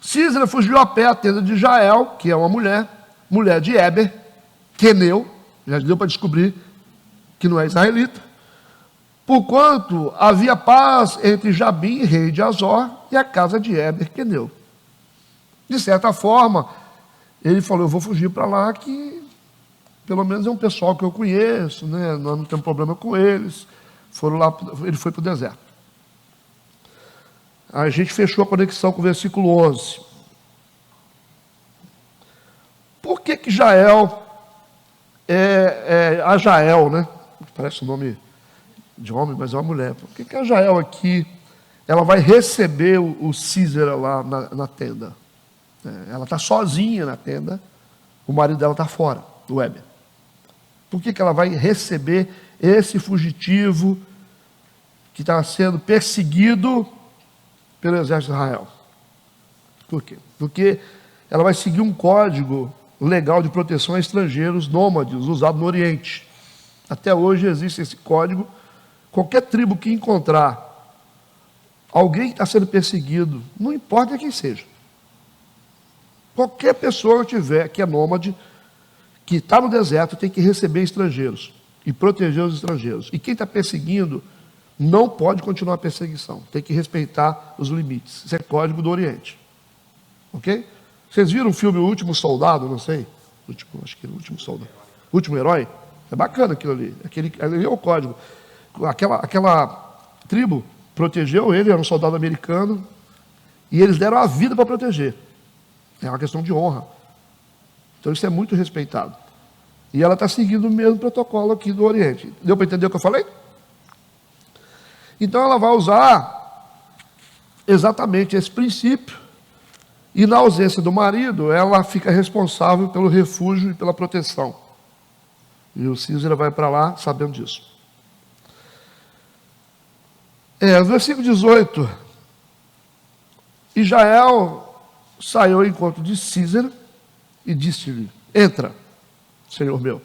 Sísera fugiu a pé à tenda de Jael, que é uma mulher de Éber, queneu, já deu para descobrir que não é israelita, porquanto havia paz entre Jabim, rei de Azor, e a casa de Éber, queneu. De certa forma, ele falou, eu vou fugir para lá, que pelo menos é um pessoal que eu conheço, né? Nós não temos problema com eles. Foram lá, ele foi para o deserto. A gente fechou a conexão com o versículo 11. Por que que Jael a Jael, né? Parece um nome de homem, mas é uma mulher. Por que que a Jael aqui, ela vai receber o Sísera lá na tenda? Ela está sozinha na tenda, o marido dela está fora, do Éber. Por que que ela vai receber esse fugitivo que está sendo perseguido pelo exército de Israel? Por quê? Porque ela vai seguir um código legal de proteção a estrangeiros nômades, usado no Oriente. Até hoje existe esse código. Qualquer tribo que encontrar alguém que está sendo perseguido, não importa quem seja, qualquer pessoa que tiver, que é nômade, que está no deserto, tem que receber estrangeiros e proteger os estrangeiros. E quem está perseguindo não pode continuar a perseguição, tem que respeitar os limites. Isso é código do Oriente. Ok? Vocês viram o filme O Último Soldado? Não sei. Acho que é O Último Soldado. O Último Herói? É bacana aquilo ali. Ali é o código. Aquela tribo protegeu ele, era um soldado americano, e eles deram a vida para proteger. É uma questão de honra. Então isso é muito respeitado. E ela está seguindo o mesmo protocolo aqui do Oriente. Deu para entender o que eu falei? Então ela vai usar exatamente esse princípio, e na ausência do marido, ela fica responsável pelo refúgio e pela proteção. E o Sísera vai para lá sabendo disso. Versículo 18. E Jael saiu ao encontro de Sísera e disse-lhe, entra, Senhor meu,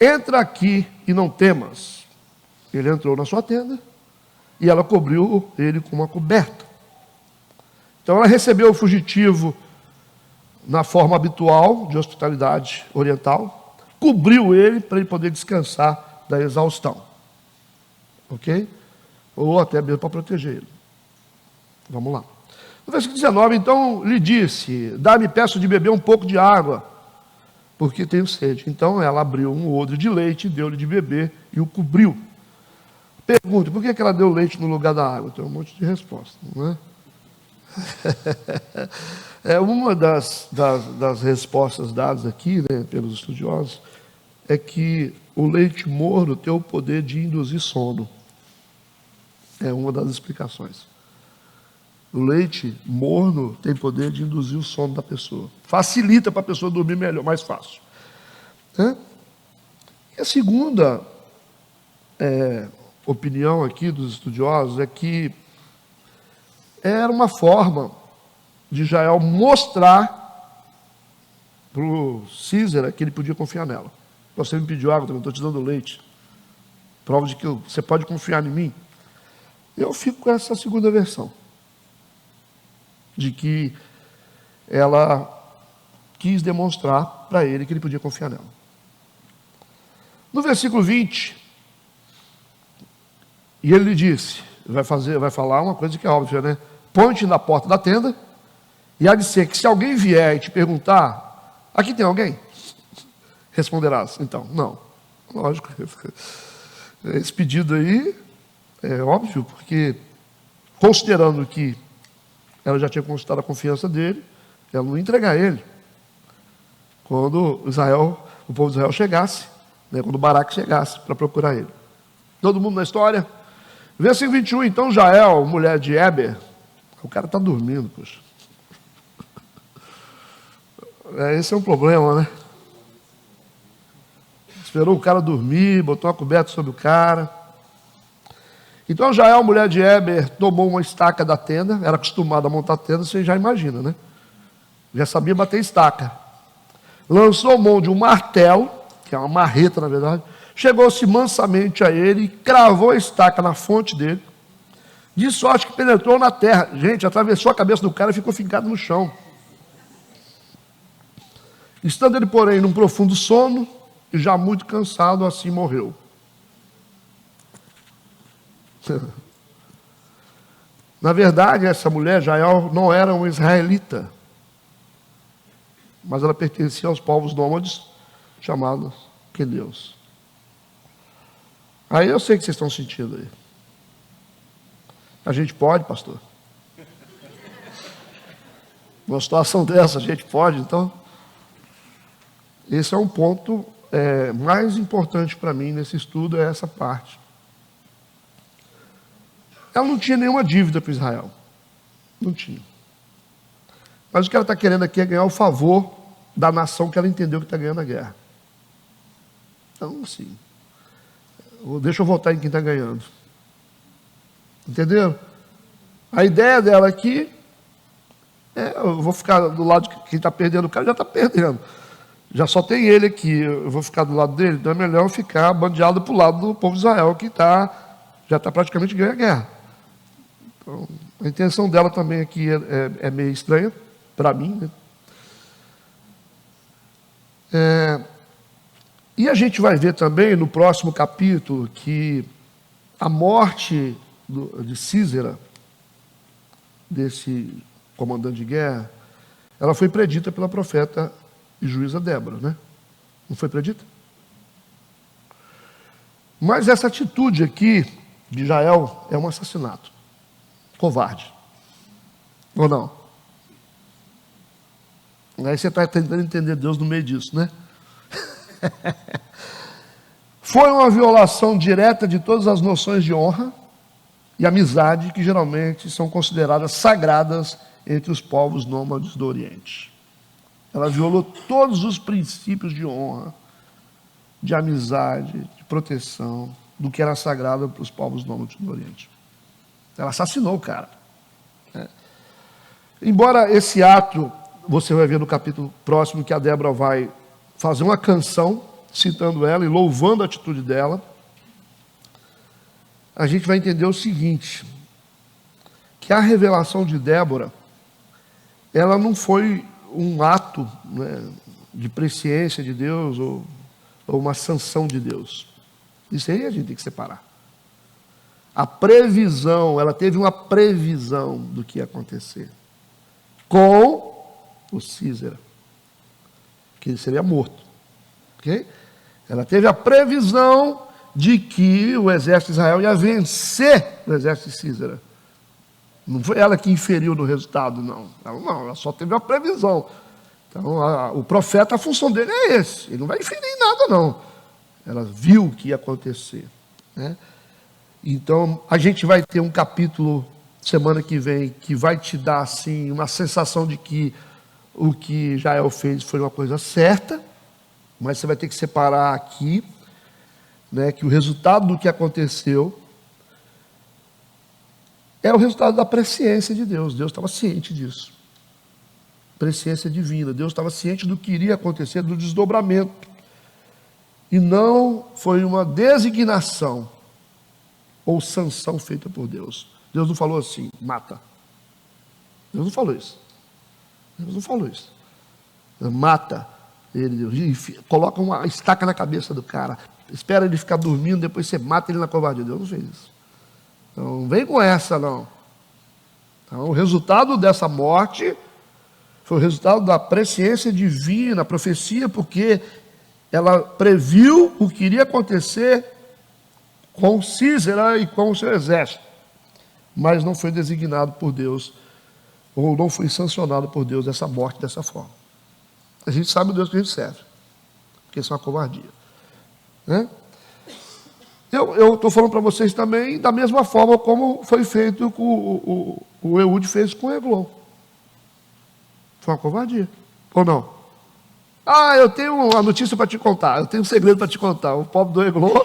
entra aqui e não temas. Ele entrou na sua tenda e ela cobriu ele com uma coberta. Então ela recebeu o fugitivo na forma habitual de hospitalidade oriental, cobriu ele para ele poder descansar da exaustão. Ok? Ou até mesmo para proteger ele. Vamos lá. No versículo 19, então lhe disse, dá-me, peço de beber um pouco de água, porque tenho sede. Então ela abriu um odre de leite, deu-lhe de beber e o cobriu. Pergunta, por que ela deu leite no lugar da água? Tem um monte de resposta, não é? Uma das respostas dadas aqui, né, pelos estudiosos, é que o leite morno tem o poder de induzir sono. É uma das explicações. O leite morno tem poder de induzir o sono da pessoa. Facilita para a pessoa dormir melhor, mais fácil. E a segunda opinião aqui dos estudiosos é que era uma forma de Jael mostrar para o Sísera que ele podia confiar nela. Você me pediu água, eu estou te dando leite. Prova de que você pode confiar em mim. Eu fico com essa segunda versão. De que ela quis demonstrar para ele que ele podia confiar nela. No versículo 20, e ele lhe disse, vai falar uma coisa que é óbvia, né? Põe-te na porta da tenda, e há de ser que se alguém vier e te perguntar, aqui tem alguém? Responderás, então, não. Lógico, esse pedido aí é óbvio, porque considerando que ela já tinha conquistado a confiança dele, ela não ia entregar ele. Quando o povo de Israel chegasse, né, quando Baraque chegasse para procurar ele. Todo mundo na história? Versículo 21, então Jael, mulher de Éber, o cara está dormindo, poxa. Esse é um problema, né? Esperou o cara dormir, botou uma coberta sobre o cara. Então Jael, mulher de Heber, tomou uma estaca da tenda, era acostumada a montar tenda, você já imagina, né? Já sabia bater estaca. Lançou mão de um martelo, que é uma marreta na verdade, chegou-se mansamente a ele e cravou a estaca na fonte dele, de sorte que penetrou na terra. Gente, atravessou a cabeça do cara e ficou fincado no chão. Estando ele, porém, num profundo sono, e já muito cansado, assim morreu. Na verdade, essa mulher, Jael, não era uma israelita, mas ela pertencia aos povos nômades, chamados queneus. Aí eu sei o que vocês estão sentindo aí. A gente pode, pastor? Numa situação dessa, a gente pode, então? Esse é um ponto mais importante para mim nesse estudo, é essa parte. Ela não tinha nenhuma dívida para Israel. Não tinha. Mas o que ela está querendo aqui é ganhar o favor da nação que ela entendeu que está ganhando a guerra. Então, sim. Deixa eu votar em quem está ganhando. Entenderam? A ideia dela aqui eu vou ficar do lado de quem está perdendo, o cara já está perdendo. Já só tem ele aqui, eu vou ficar do lado dele, então é melhor eu ficar bandeado para o lado do povo de Israel, que já está praticamente ganhando a guerra. Então, a intenção dela também aqui é meio estranha, para mim, né? E a gente vai ver também no próximo capítulo que a morte de Císera, desse comandante de guerra, ela foi predita pela profeta e juíza Débora, né? Não foi predita? Mas essa atitude aqui de Jael é um assassinato. Covarde. Ou não? Aí você está tentando entender Deus no meio disso, né? Foi uma violação direta de todas as noções de honra e amizade que geralmente são consideradas sagradas entre os povos nômades do Oriente. Ela violou todos os princípios de honra, de amizade, de proteção, do que era sagrado para os povos nômades do Oriente. Ela assassinou o cara. Embora esse ato, você vai ver no capítulo próximo que a Débora vai fazer uma canção, citando ela e louvando a atitude dela, a gente vai entender o seguinte, que a revelação de Débora, ela não foi um ato, né, de presciência de Deus ou uma sanção de Deus. Isso aí a gente tem que separar. A previsão, ela teve uma previsão do que ia acontecer com o Císera, que ele seria morto. Okay? Ela teve a previsão de que o exército de Israel ia vencer o exército de Císera. Não foi ela que inferiu no resultado, não. Ela só teve a previsão. Então, o profeta, a função dele é esse. Ele não vai inferir em nada, não. Ela viu o que ia acontecer, né? Então, a gente vai ter um capítulo semana que vem que vai te dar assim uma sensação de que o que Jael fez foi uma coisa certa, mas você vai ter que separar aqui, né, que o resultado do que aconteceu é o resultado da presciência de Deus. Deus estava ciente disso. Presciência divina. Deus estava ciente do que iria acontecer, do desdobramento. E não foi uma designação ou sanção feita por Deus. Deus não falou assim, mata. Deus não falou isso. Deus não falou isso. Mata ele, coloca uma estaca na cabeça do cara, espera ele ficar dormindo, depois você mata ele na covardia. Deus não fez isso. Então, não vem com essa, não. Então, o resultado dessa morte foi o resultado da presciência divina, a profecia, porque ela previu o que iria acontecer com Císera e com o seu exército, mas não foi designado por Deus, ou não foi sancionado por Deus essa morte dessa forma. A gente sabe o Deus que a gente serve, porque isso é uma covardia, né? Eu estou falando para vocês também da mesma forma como foi feito com o Eude fez com o Eglon. Foi uma covardia, ou não? Eu tenho uma notícia para te contar, eu tenho um segredo para te contar. O pobre do Eglon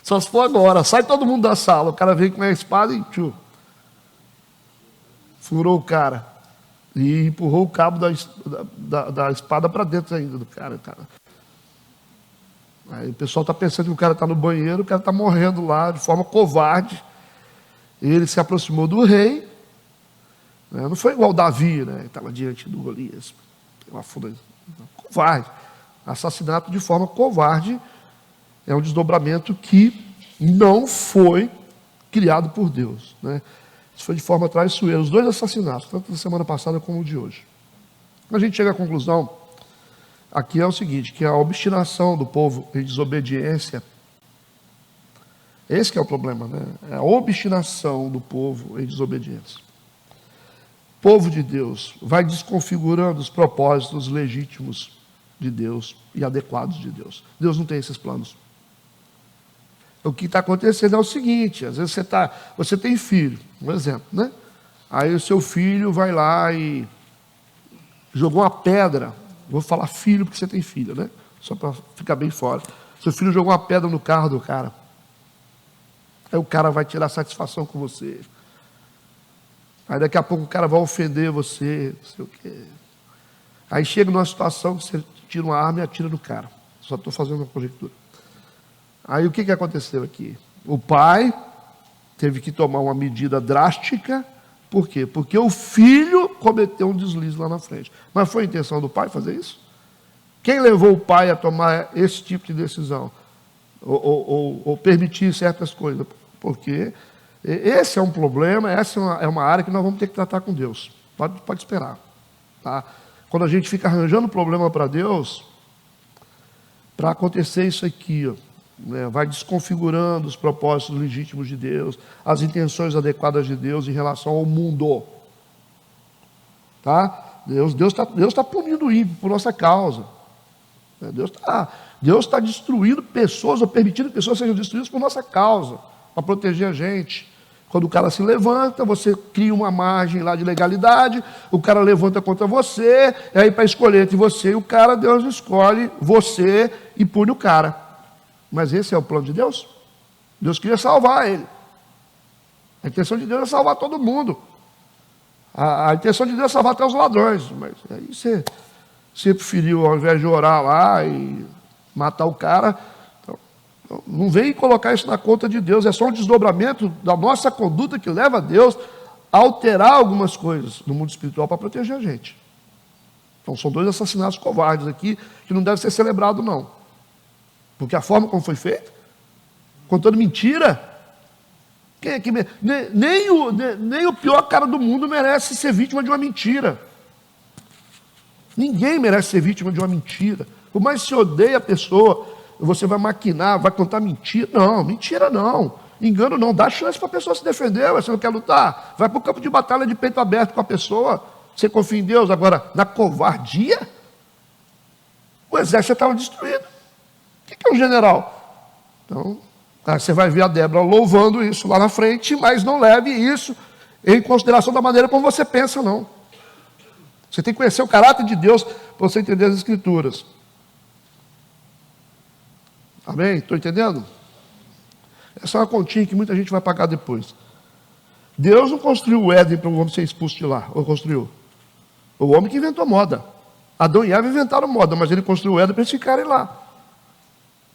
Só se for agora. Sai todo mundo da sala. O cara vem com a espada e furou o cara. E empurrou o cabo da espada para dentro ainda do cara. Aí o pessoal está pensando que o cara está no banheiro, o cara está morrendo lá de forma covarde. Ele se aproximou do rei. Né? Não foi igual Davi, né? Estava diante do Golias. Covarde. Assassinato de forma covarde é um desdobramento que não foi criado por Deus. Né? Isso foi de forma traiçoeira. Os dois assassinatos, tanto da semana passada como o de hoje. A gente chega à conclusão, aqui é o seguinte, que a obstinação do povo em desobediência, esse que é o problema, né? É a obstinação do povo em desobediência. O povo de Deus vai desconfigurando os propósitos legítimos de Deus e adequados de Deus. Deus não tem esses planos. O que está acontecendo é o seguinte, às vezes você tem filho, um exemplo, né? Aí o seu filho vai lá e jogou uma pedra, vou falar filho porque você tem filho, né? Só para ficar bem fora. Seu filho jogou uma pedra no carro do cara. Aí o cara vai tirar satisfação com você. Aí daqui a pouco o cara vai ofender você, não sei o quê. Aí chega numa situação que você tira uma arma e atira no cara. Só estou fazendo uma conjectura. Aí o que aconteceu aqui? O pai teve que tomar uma medida drástica. Por quê? Porque o filho cometeu um deslize lá na frente. Mas foi a intenção do pai fazer isso? Quem levou o pai a tomar esse tipo de decisão? Ou permitir certas coisas? Porque esse é um problema, essa é uma área que nós vamos ter que tratar com Deus. Pode esperar. Tá? Quando a gente fica arranjando problema para Deus, para acontecer isso aqui, ó, né, vai desconfigurando os propósitos legítimos de Deus, as intenções adequadas de Deus em relação ao mundo. Tá? Deus tá punindo o ímpio por nossa causa. Deus está destruindo pessoas, ou permitindo que pessoas sejam destruídas por nossa causa, para proteger a gente. Quando o cara se levanta, você cria uma margem lá de legalidade, o cara levanta contra você, e aí para escolher entre você e o cara, Deus escolhe você e pune o cara. Mas esse é o plano de Deus? Deus queria salvar ele. A intenção de Deus é salvar todo mundo. A intenção de Deus é salvar até os ladrões. Mas aí você preferiu, ao invés de orar lá e matar o cara, então, não vem colocar isso na conta de Deus. É só um desdobramento da nossa conduta que leva a Deus a alterar algumas coisas no mundo espiritual para proteger a gente. Então são dois assassinatos covardes aqui que não devem ser celebrados, não. Porque a forma como foi feito, contando mentira, nem o pior cara do mundo merece ser vítima de uma mentira. Ninguém merece ser vítima de uma mentira. Por mais que você odeie a pessoa, você vai maquinar, vai contar mentira. Não, mentira não. Engano não. Dá chance para a pessoa se defender. Você não quer lutar? Vai para o campo de batalha de peito aberto com a pessoa. Você confia em Deus. Agora, na covardia, o exército estava destruído. O que é um general? Então, você vai ver a Débora louvando isso lá na frente, mas não leve isso em consideração da maneira como você pensa, não. Você tem que conhecer o caráter de Deus para você entender as Escrituras. Amém? Estou entendendo? Essa é uma continha que muita gente vai pagar depois. Deus não construiu o Éden para o homem ser expulso de lá, ou construiu? O homem que inventou moda. Adão e Eva inventaram moda, mas ele construiu o Éden para eles ficarem lá.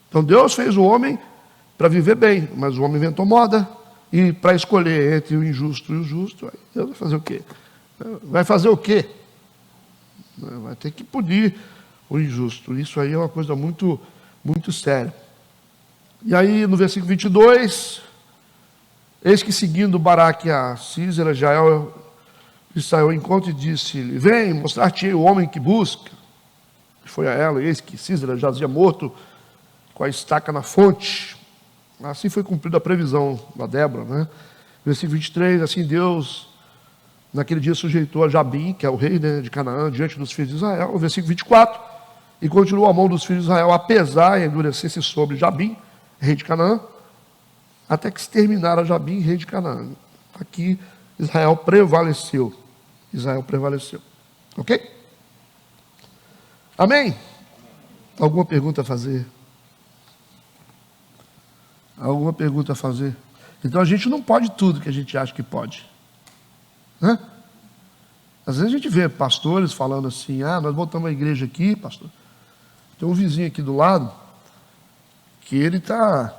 Então Deus fez o homem para viver bem, mas o homem inventou moda, e para escolher entre o injusto e o justo, aí Deus vai fazer o quê? Vai fazer o quê? Vai ter que punir o injusto. Isso aí é uma coisa muito, muito séria. E aí no versículo 22, eis que seguindo Baraque a Sísera, Jael saiu ao encontro e disse-lhe: vem, mostrar-te o homem que busca. E foi a ela, eis que Sísera jazia morto com a estaca na fonte. Assim foi cumprida a previsão da Débora, né? Versículo 23, assim Deus naquele dia sujeitou a Jabim, que é o rei, né, de Canaã, diante dos filhos de Israel. O versículo 24, e continuou a mão dos filhos de Israel a pesar e endurecer-se sobre Jabim, rei de Canaã, até que se terminara Jabim, rei de Canaã. Aqui Israel prevaleceu. Israel prevaleceu. Ok? Amém? Alguma pergunta a fazer? Alguma pergunta a fazer? Então a gente não pode tudo que a gente acha que pode. Né? Às vezes a gente vê pastores falando assim, nós botamos a igreja aqui, pastor. Tem um vizinho aqui do lado, que ele está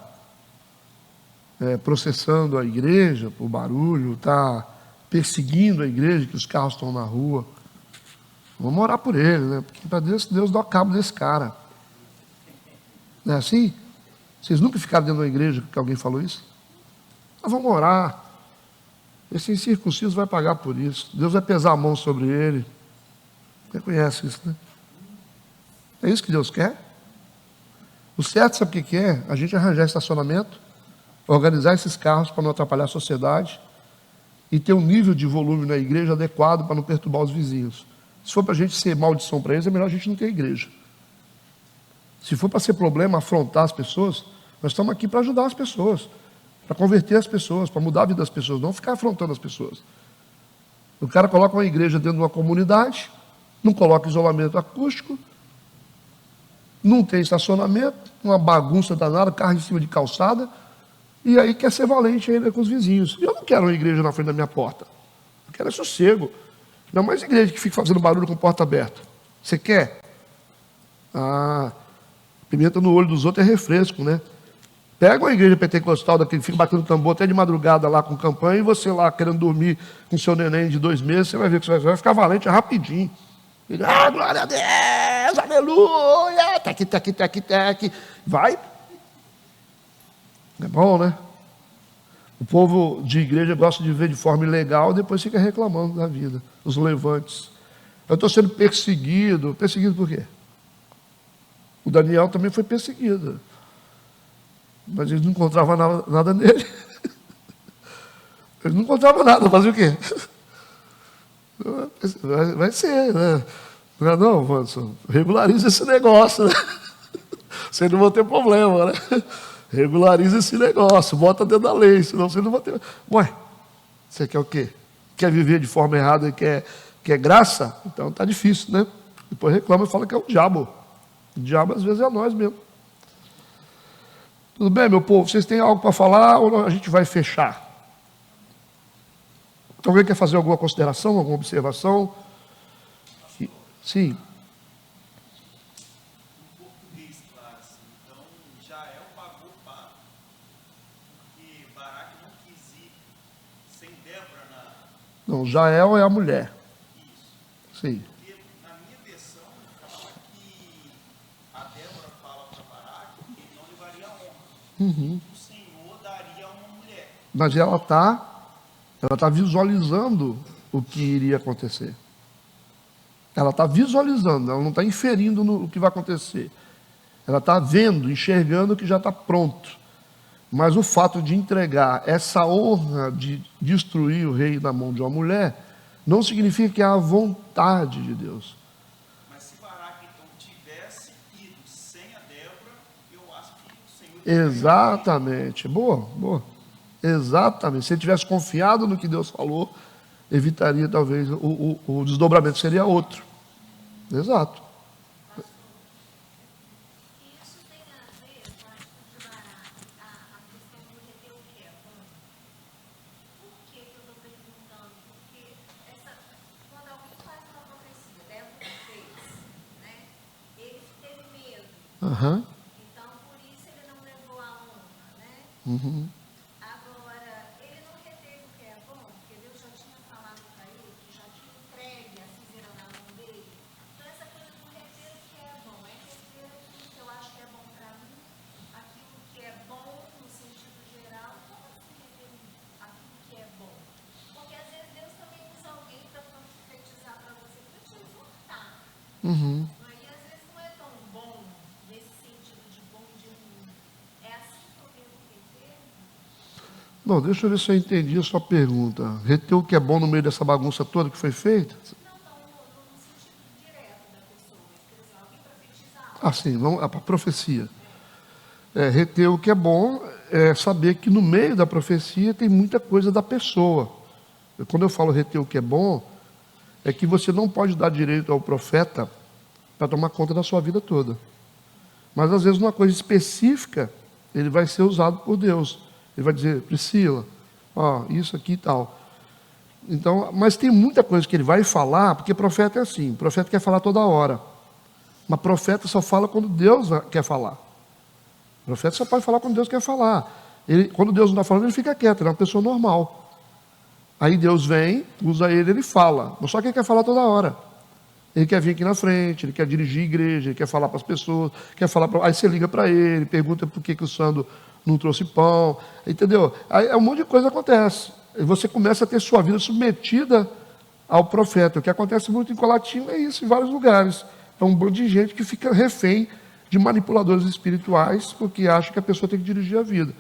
processando a igreja por barulho, está perseguindo a igreja, que os carros estão na rua. Vamos orar por ele, né? Porque para Deus dá cabo desse cara. Não é assim? Vocês nunca ficaram dentro de uma igreja que alguém falou isso? Nós vamos orar. Esse incircunciso vai pagar por isso. Deus vai pesar a mão sobre ele. Você conhece isso, né? É isso que Deus quer? O certo, sabe o que é? A gente arranjar estacionamento, organizar esses carros para não atrapalhar a sociedade e ter um nível de volume na igreja adequado para não perturbar os vizinhos. Se for para a gente ser maldição para eles, é melhor a gente não ter igreja. Se for para ser problema, afrontar as pessoas, nós estamos aqui para ajudar as pessoas, para converter as pessoas, para mudar a vida das pessoas, não ficar afrontando as pessoas. O cara coloca uma igreja dentro de uma comunidade, não coloca isolamento acústico, não tem estacionamento, uma bagunça danada, carro em cima de calçada, e aí quer ser valente ainda com os vizinhos. Eu não quero uma igreja na frente da minha porta. Eu quero sossego. Não mais igreja que fica fazendo barulho com porta aberta. Você quer? Pimenta no olho dos outros é refresco, né? Pega uma igreja pentecostal daquele que fica batendo tambor até de madrugada lá com campanha, e você lá querendo dormir com seu neném de 2 meses, você vai ver que você vai ficar valente rapidinho. Glória a Deus, aleluia, tec, tec, tec, tec. Vai. É bom, né? O povo de igreja gosta de ver de forma ilegal, depois fica reclamando da vida. Os levantes. Eu estou sendo perseguido. Perseguido por quê? O Daniel também foi perseguido. Mas eles não encontravam nada nele. Eles não encontravam nada. Fazia o quê? Vai ser, né? Não é não, Wanson? Regulariza esse negócio, né? Vocês não vão ter problema, né? Regulariza esse negócio, bota dentro da lei, senão você não vai ter. Ué, você quer o quê? Quer viver de forma errada e quer graça? Então tá difícil, né? Depois reclama e fala que é o diabo. O diabo às vezes é nós mesmo. Tudo bem, meu povo? Vocês têm algo para falar ou a gente vai fechar? Alguém quer fazer alguma consideração, alguma observação? Sim. Não, Jael é a mulher. Isso. Sim. Porque na minha versão, fala que a Débora fala para Baraque que ele não levaria honra. O Senhor daria a uma mulher. Mas ela está visualizando o que iria acontecer. Ela está visualizando, ela não está inferindo no que vai acontecer. Ela está vendo, enxergando o que já está pronto. Mas o fato de entregar essa honra de destruir o rei na mão de uma mulher, não significa que é a vontade de Deus. Mas se Baraque então tivesse ido sem a Débora, eu acho que o Senhor... Exatamente. Boa. Exatamente. Se ele tivesse confiado no que Deus falou, evitaria talvez o desdobramento seria outro. Exato. Isso tem a ver com a questão do reter o que é bom. Por que eu estou perguntando? Porque quando alguém faz uma profecia, Débora fez, né? Ele teve medo. Então, por isso ele não levou a honra, né? Agora, ele não reteve o que é bom, porque Deus já tinha falado para ele, que já tinha entregue a Císera na mão dele. Então, essa coisa do reter o que é bom, é reter aquilo que eu acho que é bom para mim, aquilo que é bom no sentido geral. Como assim reter aquilo que é bom? Porque às vezes Deus também usa alguém para profetizar para você, para te exortar. Aí às vezes não é tão bom nesse sentido de bom e de ruim. É assim que eu devo reter? Não, deixa eu ver se eu entendi a sua pergunta. Reter o que é bom no meio dessa bagunça toda que foi feita? Não no sentido direto da pessoa, quer dizer, alguém profetizar algo. Sim, vamos para a profecia. Reter o que é bom é saber que no meio da profecia tem muita coisa da pessoa. Quando eu falo reter o que é bom, é que você não pode dar direito ao profeta para tomar conta da sua vida toda. Mas às vezes uma coisa específica ele vai ser usado por Deus. Ele vai dizer, Priscila, ó, isso aqui e tal. Então, mas tem muita coisa que ele vai falar, porque profeta é assim, profeta quer falar toda hora. Mas profeta só fala quando Deus quer falar. Profeta só pode falar quando Deus quer falar. Quando Deus não está falando, ele fica quieto, ele é uma pessoa normal. Aí Deus vem, usa ele fala. Mas só que ele quer falar toda hora. Ele quer vir aqui na frente, ele quer dirigir a igreja, ele quer falar para as pessoas, aí você liga para ele, pergunta por que o Sandro não trouxe pão, entendeu? Aí um monte de coisa acontece. E você começa a ter sua vida submetida ao profeta. O que acontece muito em Colatina é isso, em vários lugares. É um bando de gente que fica refém de manipuladores espirituais, porque acha que a pessoa tem que dirigir a vida.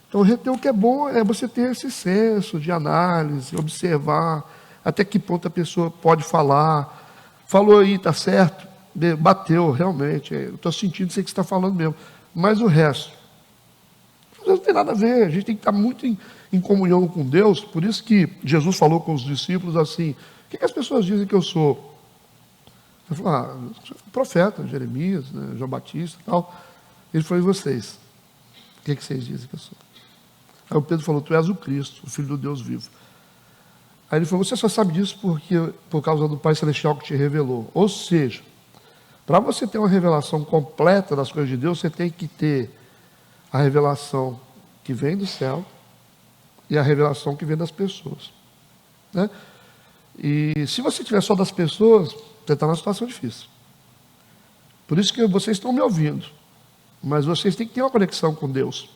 Então, o que é bom é você ter esse senso de análise, observar até que ponto a pessoa pode falar. Falou aí, está certo, bateu, realmente, estou sentindo isso que você está falando mesmo. Mas o resto, não tem nada a ver, a gente tem que estar muito em comunhão com Deus. Por isso que Jesus falou com os discípulos assim, o que as pessoas dizem que eu sou? Ele falou, profeta, Jeremias, né, João Batista e tal. Ele falou, e vocês? O que vocês dizem que eu sou? Aí o Pedro falou, tu és o Cristo, o Filho do Deus vivo. Aí ele falou, você só sabe disso por causa do Pai Celestial que te revelou. Ou seja, para você ter uma revelação completa das coisas de Deus, você tem que ter a revelação que vem do céu e a revelação que vem das pessoas. Né? E se você tiver só das pessoas, você está numa situação difícil. Por isso que vocês estão me ouvindo, mas vocês têm que ter uma conexão com Deus.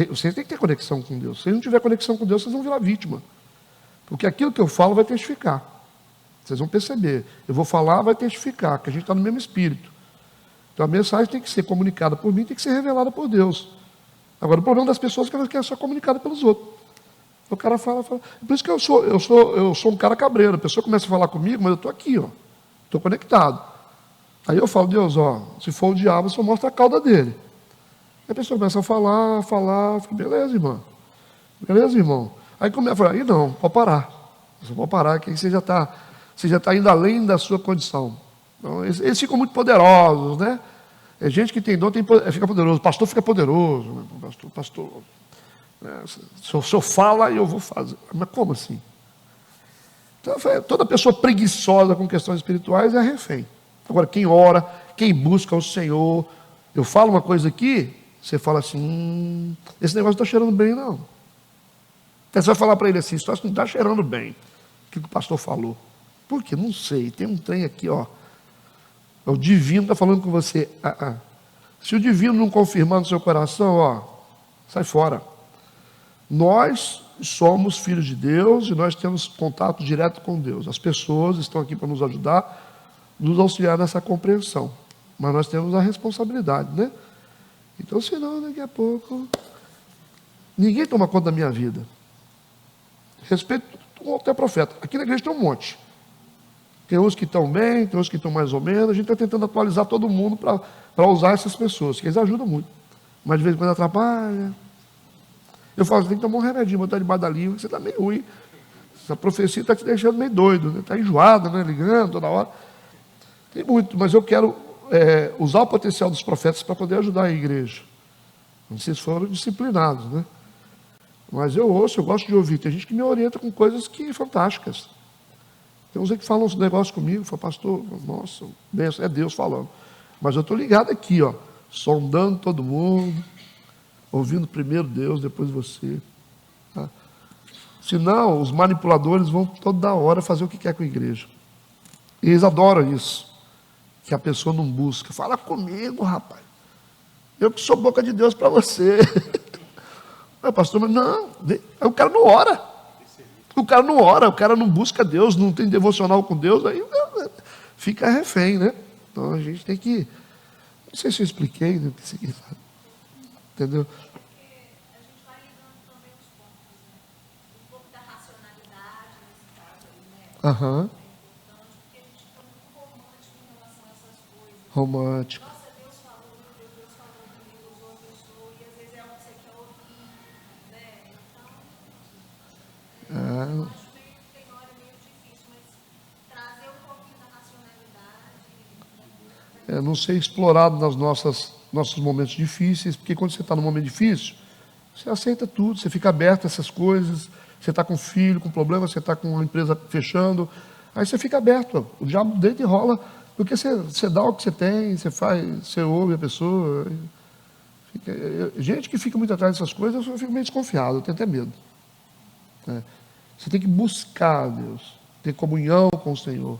Vocês têm que ter conexão com Deus. Se não tiver conexão com Deus, vocês vão virar vítima. Porque aquilo que eu falo vai testificar. Vocês vão perceber. Eu vou falar, vai testificar, que a gente está no mesmo espírito. Então a mensagem tem que ser comunicada por mim, tem que ser revelada por Deus. Agora o problema das pessoas é que elas querem ser comunicada pelos outros. O cara fala. Por isso que eu sou um cara cabreiro. A pessoa começa a falar comigo, mas eu estou aqui, ó. Estou conectado. Aí eu falo, Deus, ó, se for o diabo, só mostra a cauda dele. Aí a pessoa começa a falar, falo, beleza, irmã. Beleza, irmão. Aí começa a falar, aí não, pode parar. Você pode parar, que aí você já está indo além da sua condição. Então, eles ficam muito poderosos, né? É gente que tem dom, fica poderoso. Pastor fica poderoso. Né? Pastor. Né? Se o senhor fala, eu vou fazer. Mas como assim? Então, toda pessoa preguiçosa com questões espirituais é refém. Agora, quem ora, quem busca o Senhor, eu falo uma coisa aqui, você fala assim, esse negócio não está cheirando bem, não. Aí você vai falar para ele assim, isso não está cheirando bem, o que o pastor falou. Por quê? Não sei, tem um trem aqui, ó. O divino está falando com você. Se o divino não confirmar no seu coração, ó, sai fora. Nós somos filhos de Deus e nós temos contato direto com Deus. As pessoas estão aqui para nos ajudar, nos auxiliar nessa compreensão. Mas nós temos a responsabilidade, né? Então, senão, daqui a pouco, ninguém toma conta da minha vida. Respeito até profeta. Aqui na igreja tem um monte. Tem uns que estão bem, tem uns que estão mais ou menos. A gente está tentando atualizar todo mundo para usar essas pessoas, que eles ajudam muito. Mas de vez em quando atrapalha. Eu falo, você tem que tomar um remedinho, botar debaixo da língua, que você está meio ruim. Essa profecia está te deixando meio doido, né? Está enjoado, né? Ligando toda hora. Tem muito, mas eu quero usar o potencial dos profetas para poder ajudar a igreja. Vocês foram disciplinados, né? Mas eu gosto de ouvir. Tem gente que me orienta com coisas fantásticas. Tem uns que falam uns negócios comigo, falam, pastor, nossa, é Deus falando. Mas eu estou ligado aqui, ó, sondando todo mundo, ouvindo primeiro Deus, depois você. Tá? Senão, os manipuladores vão toda hora fazer o que quer com a igreja. E eles adoram isso. Que a pessoa não busca. Fala comigo, rapaz. Eu que sou boca de Deus para você. Pastor, mas não, o cara não ora. O cara não busca Deus, não tem devocional com Deus, aí fica refém, né? Então a gente tem que. Não sei se eu expliquei, né? Entendeu? A gente vai ligando também os pontos, né? Um pouco da racionalidade nesse caso aí, né? Aham. Porque a gente fica muito romântico em relação a essas coisas. Romântico. Nossa, Deus falou comigo, usou a pessoa, e às vezes é algo que você quer ouvir, né? Então, eu acho meio, tem hora meio difícil, mas trazer um pouquinho da racionalidade. Não ser explorado nas nossas nossos momentos difíceis, porque quando você está num momento difícil, você aceita tudo, você fica aberto a essas coisas, você está com filho, com problema, você está com uma empresa fechando, aí você fica aberto, o diabo deita e rola, porque você dá o que você tem, você faz, você ouve a pessoa. Gente que fica muito atrás dessas coisas, eu fico meio desconfiado, eu tenho até medo. Você tem que buscar a Deus, ter comunhão com o Senhor,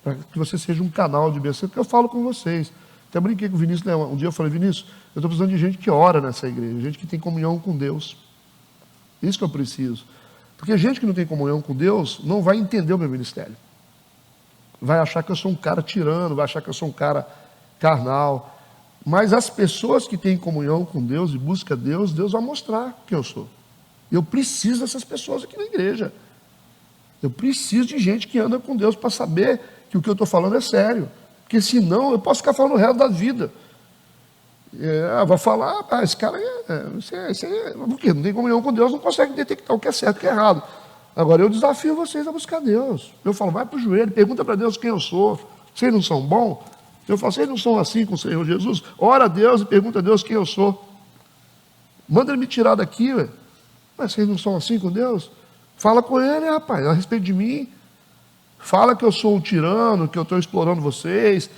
para que você seja um canal de bênção, porque eu falo com vocês. Até brinquei com o Vinícius, né? Um dia eu falei, Vinícius, eu estou precisando de gente que ora nessa igreja, gente que tem comunhão com Deus. Isso que eu preciso. Porque gente que não tem comunhão com Deus não vai entender o meu ministério. Vai achar que eu sou um cara tirano, vai achar que eu sou um cara carnal. Mas as pessoas que têm comunhão com Deus e buscam Deus, Deus vai mostrar quem eu sou. Eu preciso dessas pessoas aqui na igreja. Eu preciso de gente que anda com Deus para saber que o que eu estou falando é sério. Porque senão eu posso ficar falando o resto da vida. Vou falar, esse cara porque não tem comunhão com Deus, não consegue detectar o que é certo e o que é errado. Agora eu desafio vocês a buscar Deus. Eu falo, vai para o joelho, pergunta para Deus quem eu sou. Vocês não são bons? Eu falo, vocês não são assim com o Senhor Jesus? Ora a Deus e pergunta a Deus quem eu sou. Manda ele me tirar daqui, ué. Mas vocês não são assim com Deus? Fala com ele, rapaz, a respeito de mim. Fala que eu sou um tirano, que eu estou explorando vocês,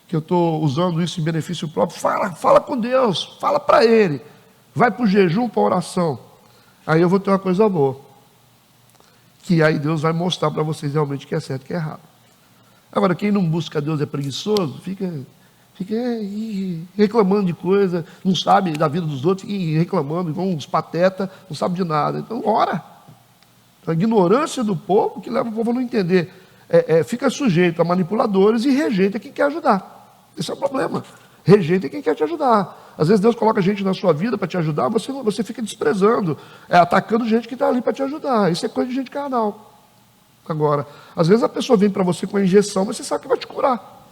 que eu estou usando isso em benefício próprio. Fala com Deus, fala para ele. Vai para o jejum, para a oração. Aí eu vou ter uma coisa boa. Que aí Deus vai mostrar para vocês realmente o que é certo e o que é errado. Agora, quem não busca Deus é preguiçoso, fica reclamando de coisa, não sabe da vida dos outros, e reclamando, igual uns patetas, não sabe de nada. Então, ora. A ignorância do povo que leva o povo a não entender. Fica sujeito a manipuladores e rejeita quem quer ajudar. Esse é o problema. Rejeita quem quer te ajudar. Às vezes Deus coloca gente na sua vida para te ajudar, você fica desprezando, atacando gente que está ali para te ajudar. Isso é coisa de gente carnal. Agora, às vezes a pessoa vem para você com a injeção, mas você sabe que vai te curar.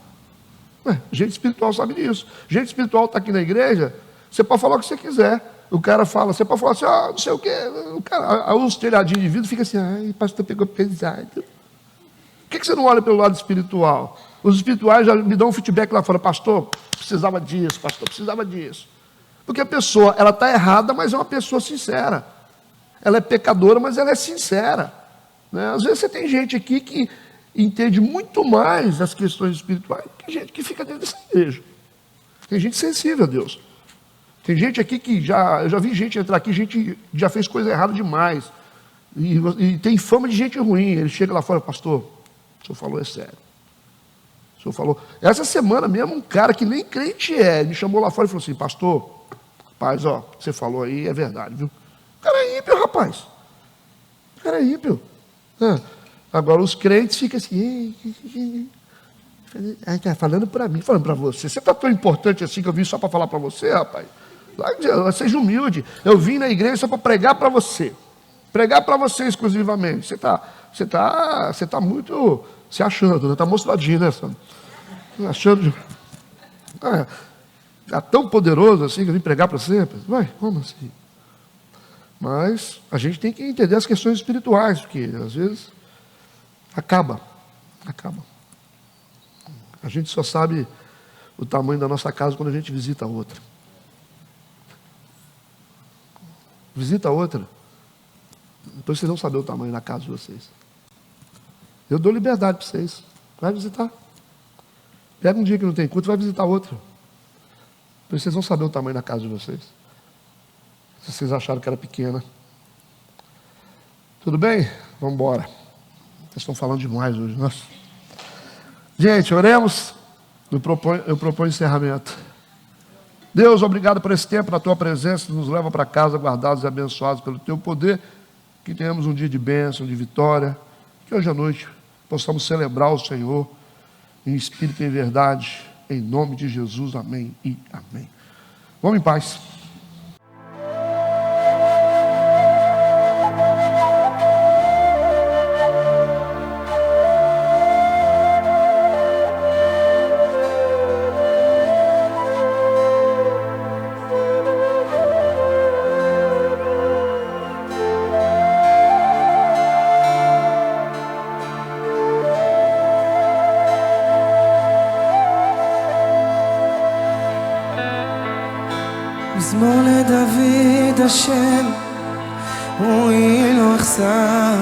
Gente espiritual sabe disso. Gente espiritual está aqui na igreja, você pode falar o que você quiser. O cara fala, você pode falar assim, não sei o quê. O cara, uns telhadinhos de vidro, fica assim, ai, pastor pegou pesado. Por que você não olha pelo lado espiritual? Os espirituais já me dão um feedback lá fora, pastor, precisava disso, pastor, precisava disso. Porque a pessoa, ela está errada, mas é uma pessoa sincera. Ela é pecadora, mas ela é sincera. Né? Às vezes você tem gente aqui que entende muito mais as questões espirituais do que gente que fica dentro dessa igreja. Tem gente sensível a Deus. Tem gente aqui que eu já vi gente entrar aqui, gente que já fez coisa errada demais. E tem fama de gente ruim. Ele chega lá fora, pastor, o senhor falou é sério. O senhor falou. Essa semana mesmo, um cara que nem crente me chamou lá fora e falou assim, pastor, rapaz, o que você falou aí é verdade, viu? O cara é ímpio, rapaz. O cara é ímpio. Agora os crentes ficam assim, está falando para mim, falando para você. Você está tão importante assim que eu vim só para falar para você, rapaz? Seja humilde. Eu vim na igreja só para pregar para você. Pregar para você exclusivamente. Você tá muito se achando, né? Está mostradinho, né, Sandro? Achando. É tão poderoso assim que eu vim pregar para você? Vai, como assim? Mas a gente tem que entender as questões espirituais, porque às vezes acaba. A gente só sabe o tamanho da nossa casa quando a gente visita a outra. Visita a outra, depois vocês vão saber o tamanho da casa de vocês. Eu dou liberdade para vocês. Vai visitar. Pega um dia que não tem culto e vai visitar outra. Depois vocês vão saber o tamanho da casa de vocês. Se vocês acharam que era pequena. Tudo bem? Vamos embora. Vocês estão falando demais hoje. Nossa. Gente, oremos. Eu proponho encerramento. Deus, obrigado por esse tempo, na tua presença, nos leva para casa, guardados e abençoados pelo teu poder, que tenhamos um dia de bênção, de vitória, que hoje à noite possamos celebrar o Senhor em espírito e em verdade, em nome de Jesus, amém e amém. Vamos em paz. מזמור לדוד השם, רואי לו אחסר.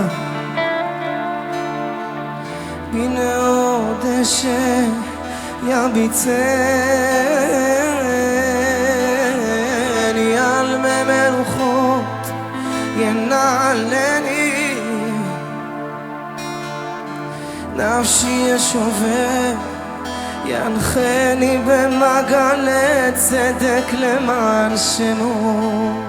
הנה עוד אשר ירביצני על מי מלוכות ינעלני, נפשי ישובר ינחני במעגלי צדק למען שמו.